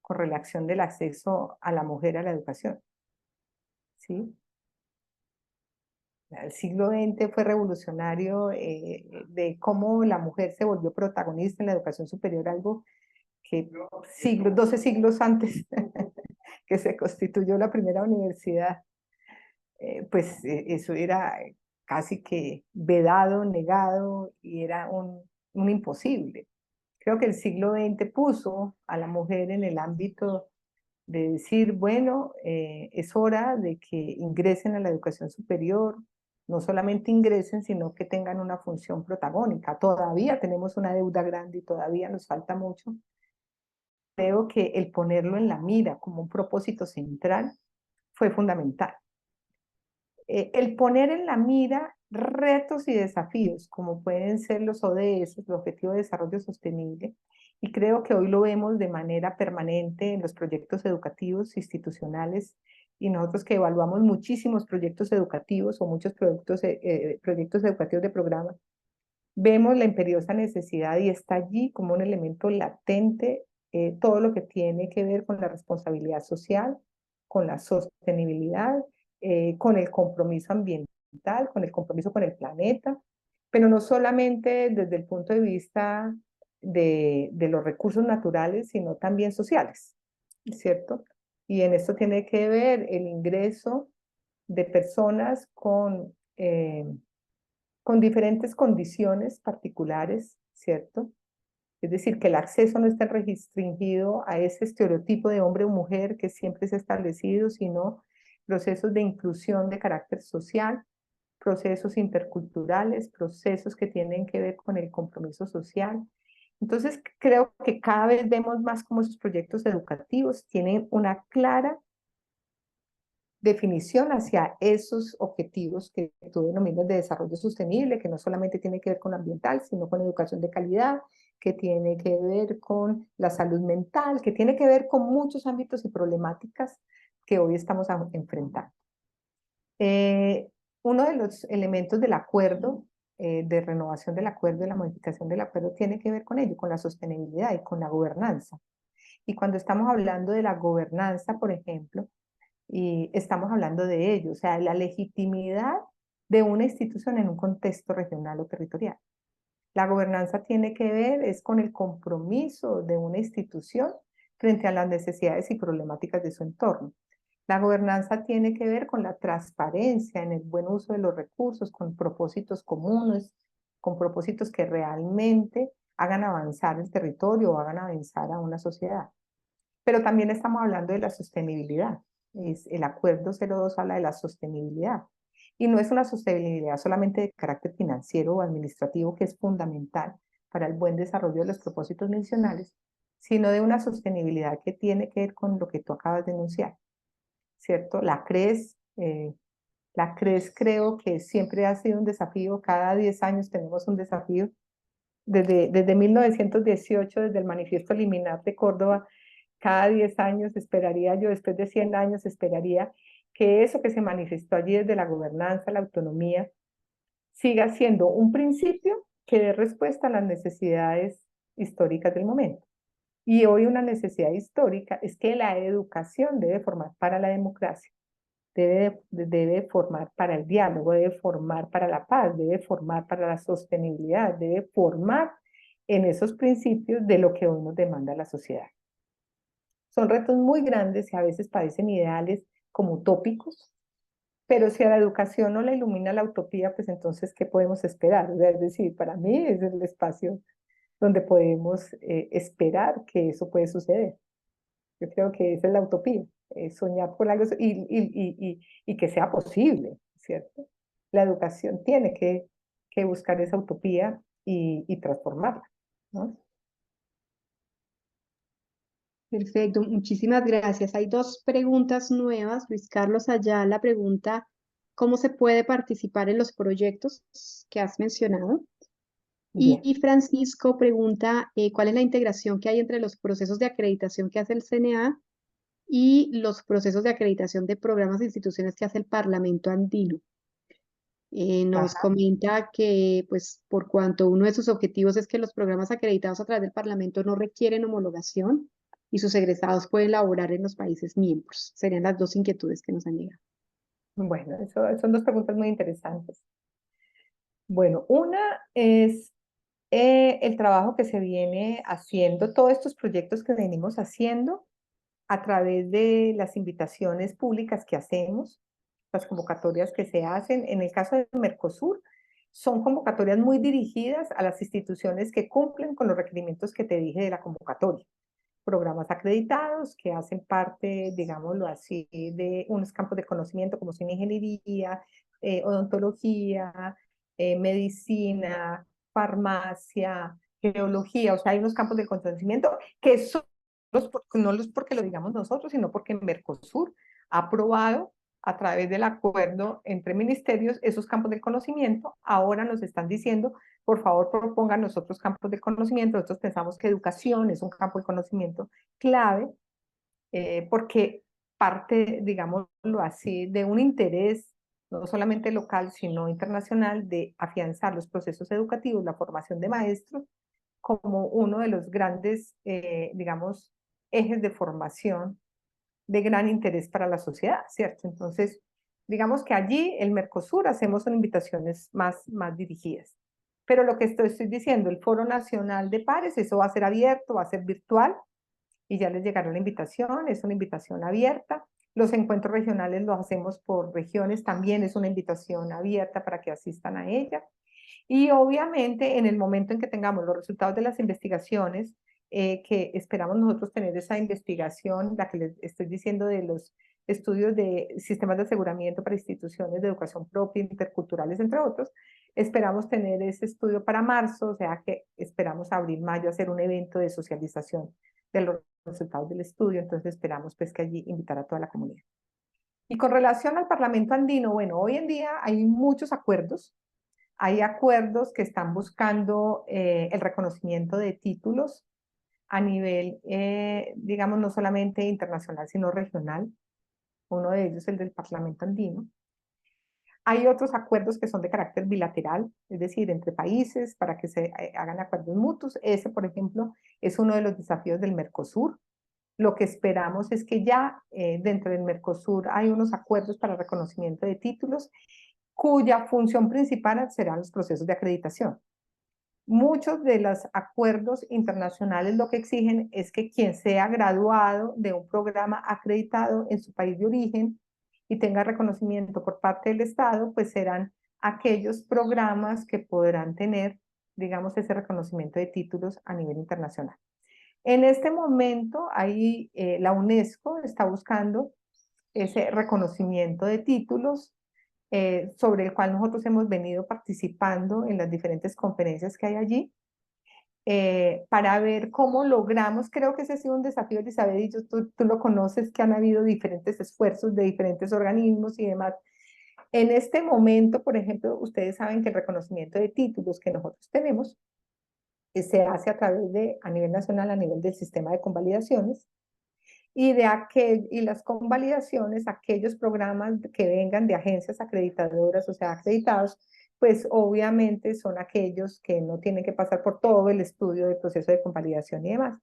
con relación del acceso a la mujer a la educación, ¿sí? El siglo XX fue revolucionario de cómo la mujer se volvió protagonista en la educación superior, algo que 12 siglos antes que se constituyó la primera universidad, pues eso era casi que vedado, negado y era un imposible. Creo que el siglo XX puso a la mujer en el ámbito de decir, bueno, es hora de que ingresen a la educación superior, no solamente ingresen, sino que tengan una función protagónica. Todavía tenemos una deuda grande y todavía nos falta mucho. Creo que el ponerlo en la mira como un propósito central fue fundamental. El poner en la mira retos y desafíos, como pueden ser los ODS, el Objetivo de Desarrollo Sostenible, y creo que hoy lo vemos de manera permanente en los proyectos educativos institucionales, y nosotros que evaluamos muchísimos proyectos educativos o muchos proyectos educativos de programa, vemos la imperiosa necesidad y está allí como un elemento latente todo lo que tiene que ver con la responsabilidad social, con la sostenibilidad, con el compromiso ambiental, con el compromiso con el planeta, pero no solamente desde el punto de vista de los recursos naturales, sino también sociales, ¿cierto? Y en esto tiene que ver el ingreso de personas con diferentes condiciones particulares, ¿cierto? Es decir, que el acceso no esté restringido a ese estereotipo de hombre o mujer que siempre se ha establecido, sino procesos de inclusión de carácter social, procesos interculturales, procesos que tienen que ver con el compromiso social. Entonces, creo que cada vez vemos más cómo esos proyectos educativos tienen una clara definición hacia esos objetivos que tú denominas de desarrollo sostenible, que no solamente tiene que ver con ambiental, sino con educación de calidad, que tiene que ver con la salud mental, que tiene que ver con muchos ámbitos y problemáticas que hoy estamos enfrentando. Uno de los elementos del acuerdo, de renovación del acuerdo y la modificación del acuerdo, tiene que ver con ello, con la sostenibilidad y con la gobernanza. Y cuando estamos hablando de la gobernanza, por ejemplo, y estamos hablando de ello, o sea, la legitimidad de una institución en un contexto regional o territorial. La gobernanza tiene que ver es con el compromiso de una institución frente a las necesidades y problemáticas de su entorno. La gobernanza tiene que ver con la transparencia en el buen uso de los recursos, con propósitos comunes, con propósitos que realmente hagan avanzar el territorio o hagan avanzar a una sociedad. Pero también estamos hablando de la sostenibilidad. El acuerdo 02 habla de la sostenibilidad. Y no es una sostenibilidad solamente de carácter financiero o administrativo, que es fundamental para el buen desarrollo de los propósitos mencionales, sino de una sostenibilidad que tiene que ver con lo que tú acabas de enunciar, ¿cierto? La CRES creo que siempre ha sido un desafío, cada 10 años tenemos un desafío. Desde 1918, desde el Manifiesto Liminar de Córdoba, cada 10 años esperaría yo, después de 100 años esperaría que eso que se manifestó allí desde la gobernanza, la autonomía, siga siendo un principio que dé respuesta a las necesidades históricas del momento. Y hoy una necesidad histórica es que la educación debe formar para la democracia, debe formar para el diálogo, debe formar para la paz, debe formar para la sostenibilidad, debe formar en esos principios de lo que hoy nos demanda la sociedad. Son retos muy grandes y a veces parecen ideales como utópicos, pero si a la educación no la ilumina la utopía, pues entonces, ¿qué podemos esperar? Es decir, para mí es el espacio donde podemos esperar que eso puede suceder. Yo creo que esa es la utopía, soñar por algo y que sea posible, ¿cierto? La educación tiene que buscar esa utopía y transformarla, ¿no? Perfecto, muchísimas gracias. Hay dos preguntas nuevas. Luis Carlos Ayala pregunta, ¿cómo se puede participar en los proyectos que has mencionado? Bien. Y Francisco pregunta, ¿cuál es la integración que hay entre los procesos de acreditación que hace el CNA y los procesos de acreditación de programas e instituciones que hace el Parlamento Andino? Nos Ajá. comenta que, pues, por cuanto uno de sus objetivos es que los programas acreditados a través del Parlamento no requieren homologación y sus egresados pueden laborar en los países miembros. Serían las dos inquietudes que nos han llegado. Bueno, eso son dos preguntas muy interesantes. Bueno, una es el trabajo que se viene haciendo, todos estos proyectos que venimos haciendo a través de las invitaciones públicas que hacemos, las convocatorias que se hacen. En el caso de Mercosur, son convocatorias muy dirigidas a las instituciones que cumplen con los requerimientos que te dije de la convocatoria. Programas acreditados que hacen parte, digámoslo así, de unos campos de conocimiento como son ingeniería, odontología, medicina, farmacia, geología, o sea, hay unos campos de conocimiento que son no los porque lo digamos nosotros, sino porque Mercosur ha aprobado a través del acuerdo entre ministerios esos campos de conocimiento. Ahora nos están diciendo, por favor, propongan nosotros campos de conocimiento. Nosotros pensamos que educación es un campo de conocimiento clave, porque parte, digámoslo así, de un interés no solamente local, sino internacional, de afianzar los procesos educativos, la formación de maestros, como uno de los grandes, digamos, ejes de formación de gran interés para la sociedad, ¿cierto? Entonces, digamos que allí, el Mercosur, hacemos invitaciones más dirigidas. Pero lo que estoy diciendo, el Foro Nacional de Pares, eso va a ser abierto, va a ser virtual, y ya les llegará la invitación, es una invitación abierta. Los encuentros regionales los hacemos por regiones, también es una invitación abierta para que asistan a ella. Y obviamente en el momento en que tengamos los resultados de las investigaciones, que esperamos nosotros tener esa investigación, la que les estoy diciendo de los estudios de sistemas de aseguramiento para instituciones de educación propia, interculturales, entre otros, esperamos tener ese estudio para marzo, o sea que esperamos abril, mayo hacer un evento de socialización de los resultados del estudio, entonces esperamos pues que allí invitar a toda la comunidad. Y con relación al Parlamento andino, bueno, hoy en día hay muchos acuerdos. Hay acuerdos que están buscando el reconocimiento de títulos a nivel, digamos, no solamente internacional, sino regional. Uno de ellos es el del Parlamento andino. Hay otros acuerdos que son de carácter bilateral, es decir, entre países para que se hagan acuerdos mutuos. Ese, por ejemplo, es uno de los desafíos del Mercosur. Lo que esperamos es que ya dentro del Mercosur hay unos acuerdos para reconocimiento de títulos cuya función principal serán los procesos de acreditación. Muchos de los acuerdos internacionales lo que exigen es que quien sea graduado de un programa acreditado en su país de origen y tenga reconocimiento por parte del Estado, pues serán aquellos programas que podrán tener, digamos, ese reconocimiento de títulos a nivel internacional. En este momento, ahí la UNESCO está buscando ese reconocimiento de títulos, sobre el cual nosotros hemos venido participando en las diferentes conferencias que hay allí, para ver cómo logramos. Creo que ese ha sido un desafío, Elizabeth, y tú lo conoces, que han habido diferentes esfuerzos de diferentes organismos y demás. En este momento, por ejemplo, ustedes saben que el reconocimiento de títulos que nosotros tenemos se hace a través de, a nivel nacional, a nivel del sistema de convalidaciones, y las convalidaciones, aquellos programas que vengan de agencias acreditadoras, o sea, acreditados, pues obviamente son aquellos que no tienen que pasar por todo el estudio del proceso de convalidación y demás.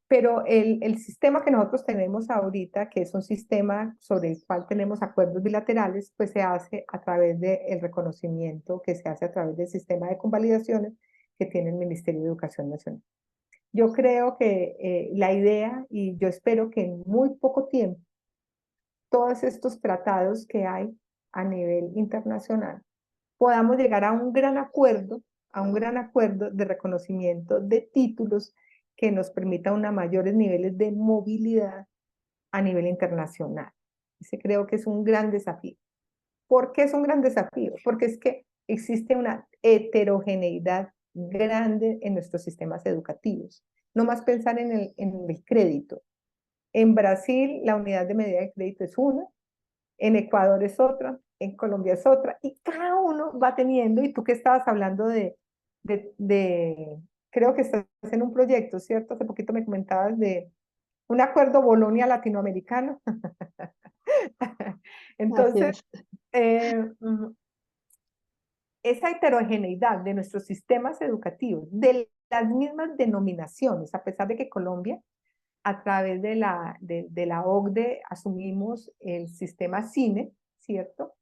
Pero el sistema que nosotros tenemos ahorita, que es un sistema sobre el cual tenemos acuerdos bilaterales, pues se hace a través del reconocimiento que se hace a través del sistema de convalidaciones que tiene el Ministerio de Educación Nacional. Yo creo que la idea, y yo espero que en muy poco tiempo, todos estos tratados que hay a nivel internacional, podamos llegar a un gran acuerdo de reconocimiento de títulos que nos permita unos mayores niveles de movilidad a nivel internacional. Ese creo que es un gran desafío. ¿Por qué es un gran desafío? Porque es que existe una heterogeneidad grande en nuestros sistemas educativos. No más pensar en el crédito. En Brasil, la unidad de medida de crédito es una, en Ecuador es otra, en Colombia es otra, y cada uno va teniendo, y tú que estabas hablando creo que estás en un proyecto, ¿cierto? Hace poquito me comentabas de un acuerdo Bolonia latinoamericano. Así Entonces, es. eh, esa heterogeneidad de nuestros sistemas educativos, de las mismas denominaciones, a pesar de que Colombia, a través de la OCDE, asumimos el sistema CINE, ¿cierto?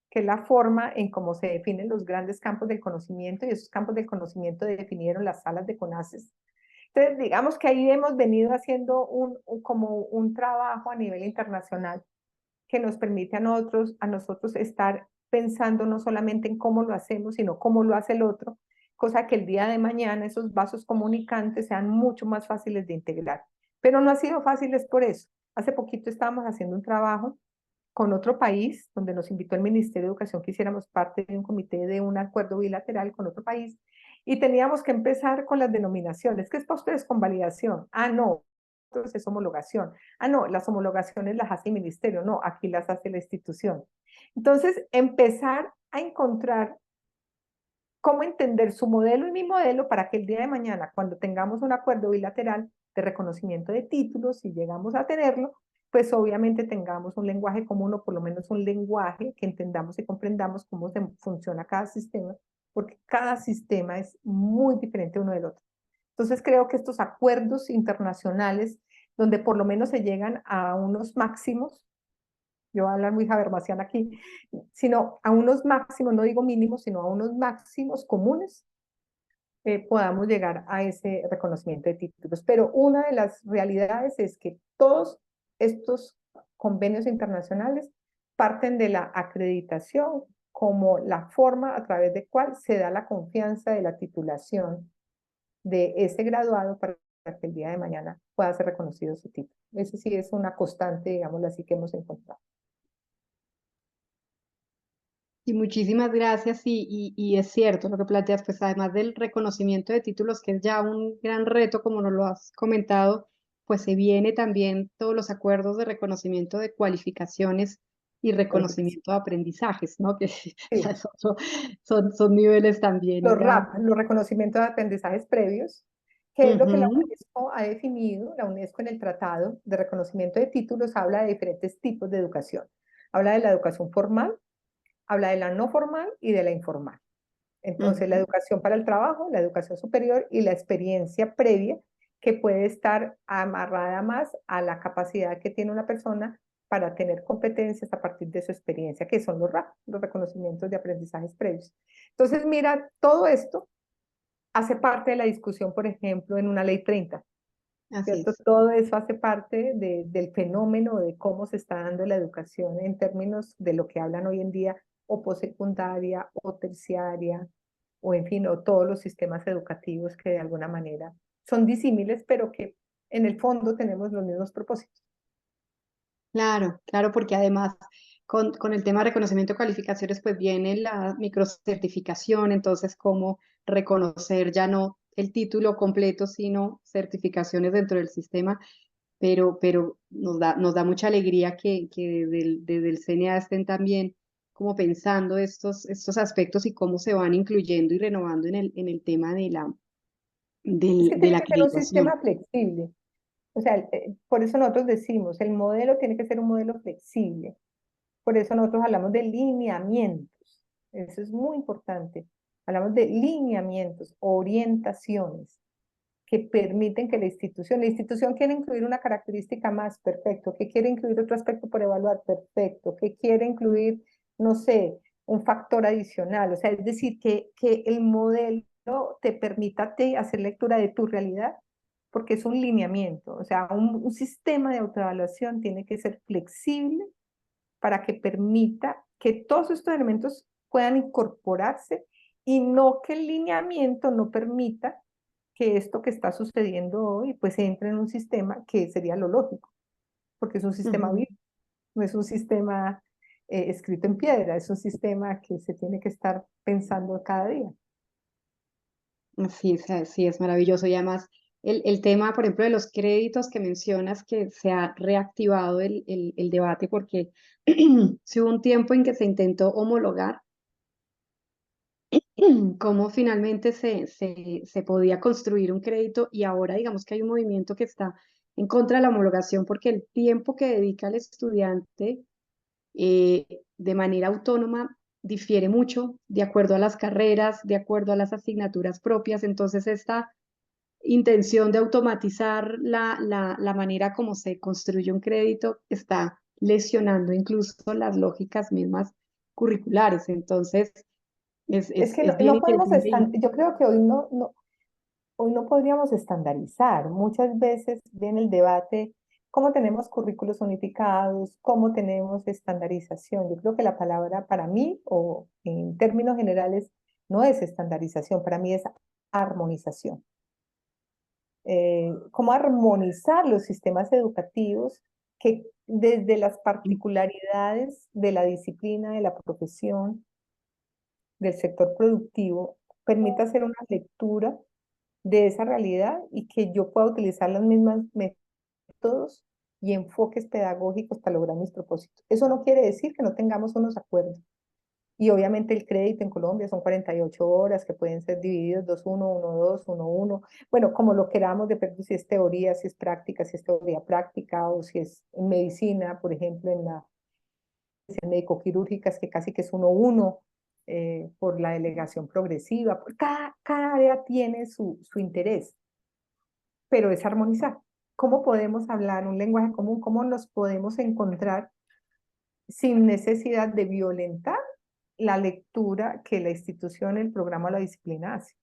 Que es la forma en cómo se definen los grandes campos del conocimiento, y esos campos del conocimiento definieron las salas de CONACYT. Entonces, digamos que ahí hemos venido haciendo como un trabajo a nivel internacional que nos permite a nosotros estar pensando no solamente en cómo lo hacemos, sino cómo lo hace el otro, cosa que el día de mañana esos vasos comunicantes sean mucho más fáciles de integrar. Pero no ha sido fácil es por eso. Hace poquito estábamos haciendo un trabajo con otro país, donde nos invitó el Ministerio de Educación que hiciéramos parte de un comité de un acuerdo bilateral con otro país, y teníamos que empezar con las denominaciones. ¿Qué es para ustedes convalidación? Ah, no, entonces es homologación. Ah, no, las homologaciones las hace el ministerio. No, aquí las hace la institución. Entonces, empezar a encontrar cómo entender su modelo y mi modelo para que el día de mañana, cuando tengamos un acuerdo bilateral de reconocimiento de títulos, si llegamos a tenerlo, pues obviamente tengamos un lenguaje común, o por lo menos un lenguaje que entendamos y comprendamos cómo funciona cada sistema, porque cada sistema es muy diferente uno del otro. Entonces creo que estos acuerdos internacionales, donde por lo menos se llegan a unos máximos, yo voy a hablar muy habermasiana aquí, sino a unos máximos, no digo mínimos, sino a unos máximos comunes, podamos llegar a ese reconocimiento de títulos. Pero una de las realidades es que todos estos convenios internacionales parten de la acreditación como la forma a través de cual se da la confianza de la titulación de ese graduado para que el día de mañana pueda ser reconocido su título. Eso sí es una constante, digamos así, que hemos encontrado. Y muchísimas gracias, y es cierto lo que planteas, pues además del reconocimiento de títulos, que es ya un gran reto, como nos lo has comentado, pues se viene también todos los acuerdos de reconocimiento de cualificaciones y reconocimiento de aprendizajes, ¿no? Que ya Sí. son niveles también Los ya. RAP, los reconocimientos de aprendizajes previos, que es lo que la Ujú. UNESCO ha definido. La UNESCO en el Tratado de Reconocimiento de Títulos habla de diferentes tipos de educación. Habla de la educación formal, habla de la no formal y de la informal. Entonces, la Ujú. educación para el trabajo, la educación superior y la experiencia previa, que puede estar amarrada más a la capacidad que tiene una persona para tener competencias a partir de su experiencia, que son los RAP, los reconocimientos de aprendizajes previos. Entonces, mira, todo esto hace parte de la discusión, por ejemplo, en una ley 30, Así ¿cierto? es. Todo eso hace parte del fenómeno de cómo se está dando la educación en términos de lo que hablan hoy en día, o postsecundaria, o terciaria, o en fin, o todos los sistemas educativos que de alguna manera son disímiles, pero que en el fondo tenemos los mismos propósitos. Claro, claro, porque además con el tema de reconocimiento de cualificaciones, pues viene la microcertificación, entonces cómo reconocer ya no el título completo, sino certificaciones dentro del sistema, pero nos da mucha alegría que desde el CNA estén también como pensando estos aspectos y cómo se van incluyendo y renovando en el tema Es que de tiene la que ser un acreditación. sistema flexible. O sea, por eso nosotros decimos, el modelo tiene que ser un modelo flexible. Por eso nosotros hablamos de lineamientos. Eso es muy importante. Hablamos de lineamientos, orientaciones que permiten que la institución quiere incluir una característica más, perfecto, que quiere incluir otro aspecto por evaluar, perfecto, que quiere incluir, no sé, un factor adicional. O sea, es decir, que el modelo te permita hacer lectura de tu realidad, porque es un lineamiento. O sea, un sistema de autoevaluación tiene que ser flexible para que permita que todos estos elementos puedan incorporarse, y no que el lineamiento no permita que esto que está sucediendo hoy pues entre en un sistema que sería lo lógico, porque es un sistema Ujú. vivo, no es un sistema escrito en piedra, es un sistema que se tiene que estar pensando cada día. Sí, es maravilloso. Y además, el tema, por ejemplo, de los créditos que mencionas, que se ha reactivado el debate, porque sí hubo un tiempo en que se intentó homologar cómo finalmente se podía construir un crédito, y ahora digamos que hay un movimiento que está en contra de la homologación porque el tiempo que dedica el estudiante de manera autónoma difiere mucho de acuerdo a las carreras, de acuerdo a las asignaturas propias. Entonces, esta intención de automatizar la manera como se construye un crédito está lesionando incluso las lógicas mismas curriculares. Entonces, Es que es bien no podemos interesante. yo creo que hoy no podríamos estandarizar. Muchas veces viene el debate, cómo tenemos currículos unificados, cómo tenemos estandarización. Yo creo que la palabra para mí, o en términos generales, no es estandarización, para mí es armonización. Cómo armonizar los sistemas educativos que desde las particularidades de la disciplina, de la profesión, del sector productivo, permita hacer una lectura de esa realidad y que yo pueda utilizar los mismos métodos y enfoques pedagógicos para lograr mis propósitos. Eso no quiere decir que no tengamos unos acuerdos. Y obviamente el crédito en Colombia son 48 horas que pueden ser divididos 2-1, 1-2, 1-1. Bueno, como lo queramos, depende si es teoría, si es práctica, si es teoría práctica o si es en medicina, por ejemplo, en la médico-quirúrgica, es que casi que es 1-1 por la delegación progresiva. Cada área tiene su interés, pero es armonizar. ¿Cómo podemos hablar un lenguaje común? ¿Cómo nos podemos encontrar sin necesidad de violentar la lectura que la institución, el programa o la disciplina hace?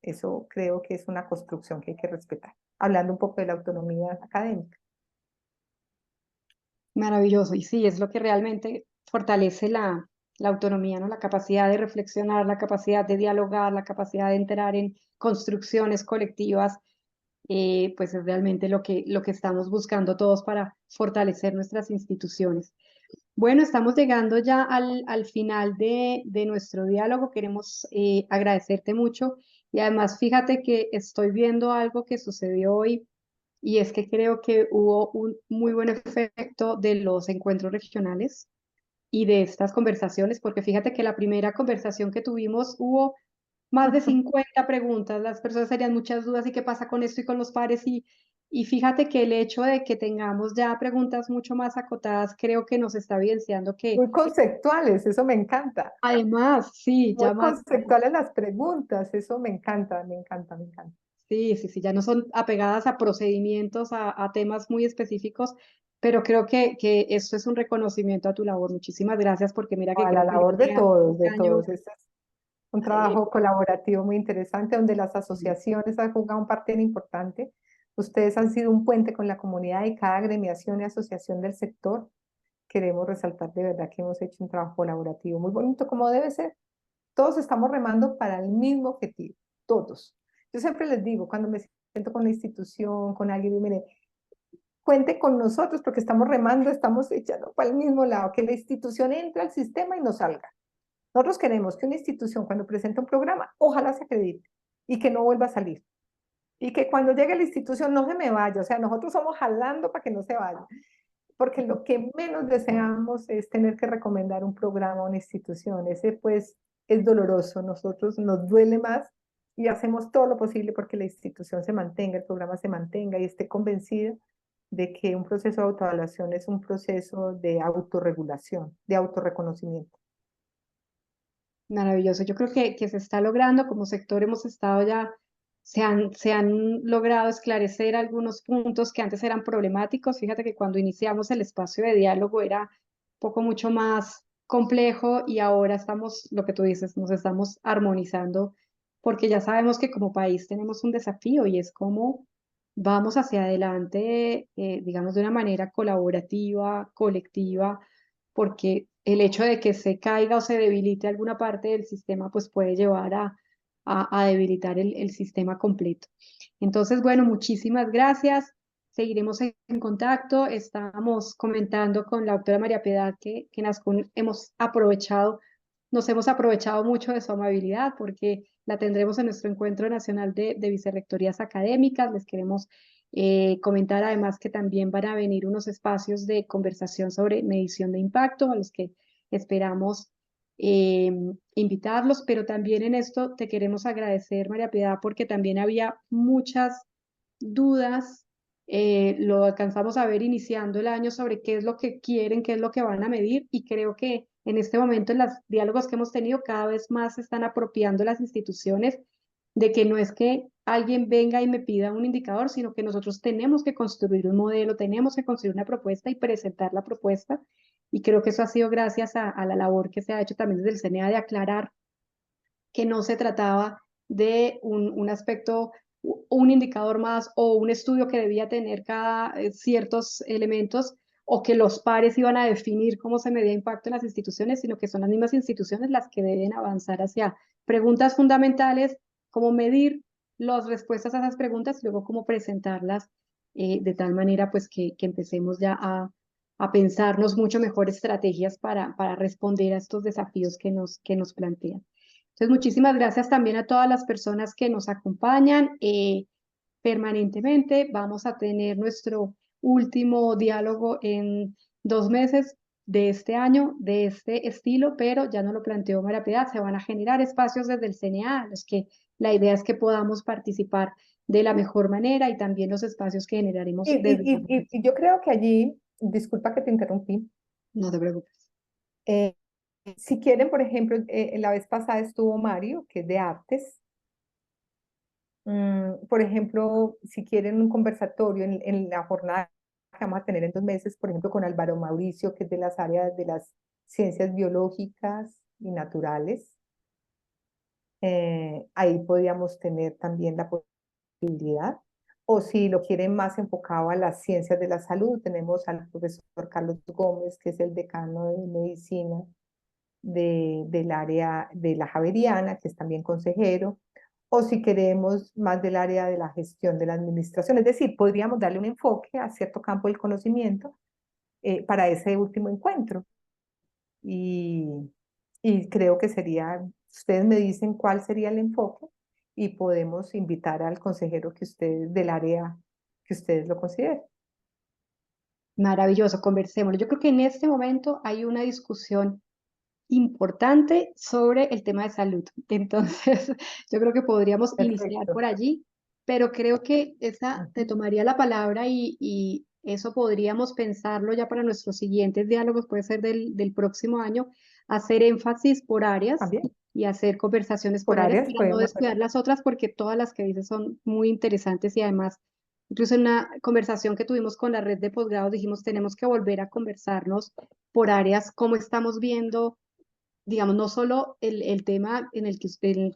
Eso creo que es una construcción que hay que respetar. Hablando un poco de la autonomía académica. Maravilloso. Y sí, es lo que realmente fortalece la autonomía, ¿no? La capacidad de reflexionar, la capacidad de dialogar, la capacidad de entrar en construcciones colectivas, pues es realmente lo que estamos buscando todos para fortalecer nuestras instituciones. Bueno, estamos llegando ya al final de nuestro diálogo. Queremos agradecerte mucho y además fíjate que estoy viendo algo que sucedió hoy y es que creo que hubo un muy buen efecto de los encuentros regionales y de estas conversaciones, porque fíjate que la primera conversación que tuvimos hubo más de 50 preguntas, las personas tenían muchas dudas y qué pasa con esto y con los pares y fíjate que el hecho de que tengamos ya preguntas mucho más acotadas creo que nos está evidenciando que Muy conceptuales, eso me encanta. además, sí, Muy ya más, conceptuales las preguntas, eso me encanta, me encanta, me encanta. sí, ya no son apegadas a procedimientos, a temas muy específicos, pero creo que esto es un reconocimiento a tu labor. Muchísimas gracias porque mira que A la creo que ya labor de queda todos, un de año. todos. Este es un eh, trabajo colaborativo muy interesante donde las asociaciones han jugado un papel importante. Ustedes han sido un puente con la comunidad y cada agremiación y asociación del sector. Queremos resaltar de verdad que hemos hecho un trabajo colaborativo muy bonito, como debe ser. Todos estamos remando para el mismo objetivo, todos. Yo siempre les digo, cuando me siento con la institución, con alguien, y mire, cuente con nosotros porque estamos remando, estamos echando para el mismo lado, que la institución entre al sistema y no salga. Nosotros queremos que una institución cuando presenta un programa, ojalá se acredite y que no vuelva a salir. Y que cuando llegue a la institución no se me vaya, o sea, nosotros somos jalando para que no se vaya, porque lo que menos deseamos es tener que recomendar un programa a una institución. Ese pues es doloroso, nosotros nos duele más y hacemos todo lo posible porque la institución se mantenga, el programa se mantenga y esté convencida de que un proceso de autoevaluación es un proceso de autorregulación, de autorreconocimiento. Maravilloso. Yo creo que se está logrando, como sector hemos estado ya, se han logrado esclarecer algunos puntos que antes eran problemáticos. Fíjate que cuando iniciamos el espacio de diálogo era un poco mucho más complejo y ahora estamos, lo que tú dices, nos estamos armonizando porque ya sabemos que como país tenemos un desafío y es cómo vamos hacia adelante, digamos, de una manera colaborativa, colectiva porque el hecho de que se caiga o se debilite alguna parte del sistema, pues puede llevar a debilitar el sistema completo. Entonces, bueno, muchísimas gracias. Seguiremos en contacto. Estábamos comentando con la doctora María Piedad que NASCON nos hemos aprovechado mucho de su amabilidad porque la tendremos en nuestro encuentro nacional de vicerrectorías académicas. Les queremos comentar además que también van a venir unos espacios de conversación sobre medición de impacto a los que esperamos eh, invitarlos, pero también en esto te queremos agradecer, María Piedad, porque también había muchas dudas. Lo alcanzamos a ver iniciando el año sobre qué es lo que quieren, qué es lo que van a medir y creo que en este momento en los diálogos que hemos tenido cada vez más se están apropiando las instituciones de que no es que alguien venga y me pida un indicador, sino que nosotros tenemos que construir un modelo, tenemos que construir una propuesta y presentar la propuesta. Y creo que eso ha sido gracias a la labor que se ha hecho también desde el CNA de aclarar que no se trataba de un aspecto, un indicador más o un estudio que debía tener cada ciertos elementos o que los pares iban a definir cómo se medía impacto en las instituciones, sino que son las mismas instituciones las que deben avanzar hacia preguntas fundamentales, cómo medir las respuestas a esas preguntas y luego cómo presentarlas de tal manera pues que empecemos ya a pensarnos mucho mejor estrategias para responder a estos desafíos que nos plantean. Entonces, muchísimas gracias también a todas las personas que nos acompañan permanentemente. Vamos a tener nuestro último diálogo en 2 meses de este año, de este estilo, pero ya no lo planteó María Piedad, se van a generar espacios desde el CNA, los que la idea es que podamos participar de la mejor manera y también los espacios que generaremos desde la Y yo creo que allí, disculpa que te interrumpí, No te preocupes. eh, si quieren, por ejemplo, la vez pasada estuvo Mario, que es de artes. Por ejemplo, si quieren un conversatorio en la jornada que vamos a tener en 2 meses, por ejemplo, con Álvaro Mauricio, que es de las áreas de las ciencias biológicas y naturales, ahí podríamos tener también la posibilidad. O si lo quieren más enfocado a las ciencias de la salud, tenemos al profesor Carlos Gómez, que es el decano de medicina del área de la Javeriana, que es también consejero, o si queremos más del área de la gestión de la administración. Es decir, podríamos darle un enfoque a cierto campo del conocimiento para ese último encuentro. Y, y creo que sería, ustedes me dicen cuál sería el enfoque y podemos invitar al consejero que ustedes, del área que ustedes lo consideren. Maravilloso, conversemos. Yo creo que en este momento hay una discusión importante sobre el tema de salud. Entonces, yo creo que podríamos iniciar Perfecto. por allí, pero creo que esa te Ujú. tomaría la palabra y eso podríamos pensarlo ya para nuestros siguientes diálogos, puede ser del próximo año, hacer énfasis por áreas También, y hacer conversaciones por por áreas áreas para no podemos hacer. descuidar las otras, porque todas las que dices son muy interesantes y además, incluso en una conversación que tuvimos con la red de posgrados, dijimos, tenemos que volver a conversarnos por áreas, cómo estamos viendo digamos, no solo el tema en el que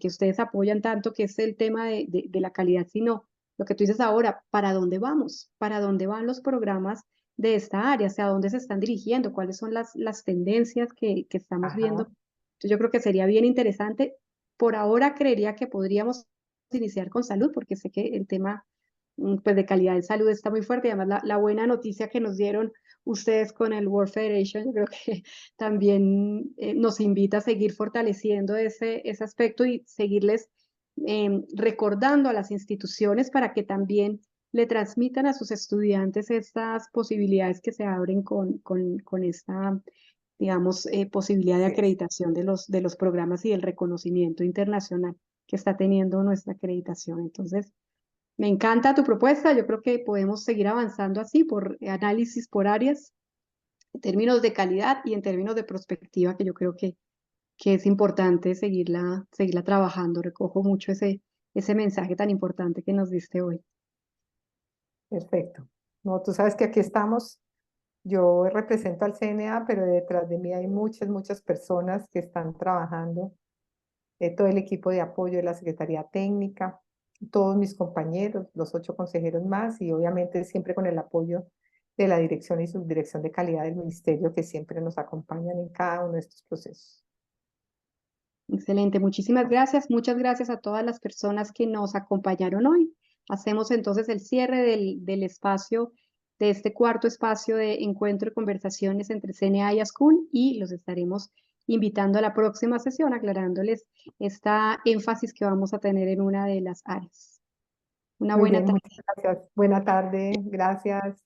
ustedes apoyan tanto, que es el tema de la calidad, sino lo que tú dices ahora, ¿para dónde vamos? ¿Para dónde van los programas de esta área? ¿Hacia dónde se están dirigiendo? ¿Cuáles son las tendencias que estamos viendo? Ajá. Entonces, yo creo que sería bien interesante. Por ahora creería que podríamos iniciar con salud, porque sé que el tema pues de calidad de salud está muy fuerte y además la buena noticia que nos dieron ustedes con el World Federation, yo creo que también nos invita a seguir fortaleciendo ese aspecto y seguirles recordando a las instituciones para que también le transmitan a sus estudiantes estas posibilidades que se abren con esta, digamos, posibilidad de Así es. acreditación de los programas y del reconocimiento internacional que está teniendo nuestra acreditación. Entonces, me encanta tu propuesta. Yo creo que podemos seguir avanzando así por análisis por áreas, en términos de calidad y en términos de perspectiva, que yo creo que es importante seguirla trabajando. Recojo mucho ese mensaje tan importante que nos diste hoy. Perfecto. No, tú sabes que aquí estamos. Yo represento al CNA, pero detrás de mí hay muchas, muchas personas que están trabajando, todo el equipo de apoyo de la Secretaría Técnica, todos mis compañeros, los 8 consejeros más, y obviamente siempre con el apoyo de la dirección y subdirección de calidad del ministerio que siempre nos acompañan en cada uno de estos procesos. Excelente, muchísimas gracias. Muchas gracias a todas las personas que nos acompañaron hoy. Hacemos entonces el cierre del espacio, de este cuarto espacio de encuentro y conversaciones entre CNA y ASCUN y los estaremos invitando a la próxima sesión, aclarándoles esta énfasis que vamos a tener en una de las áreas. Una Muy buena bien, tarde. muchas gracias. Buena tarde, gracias.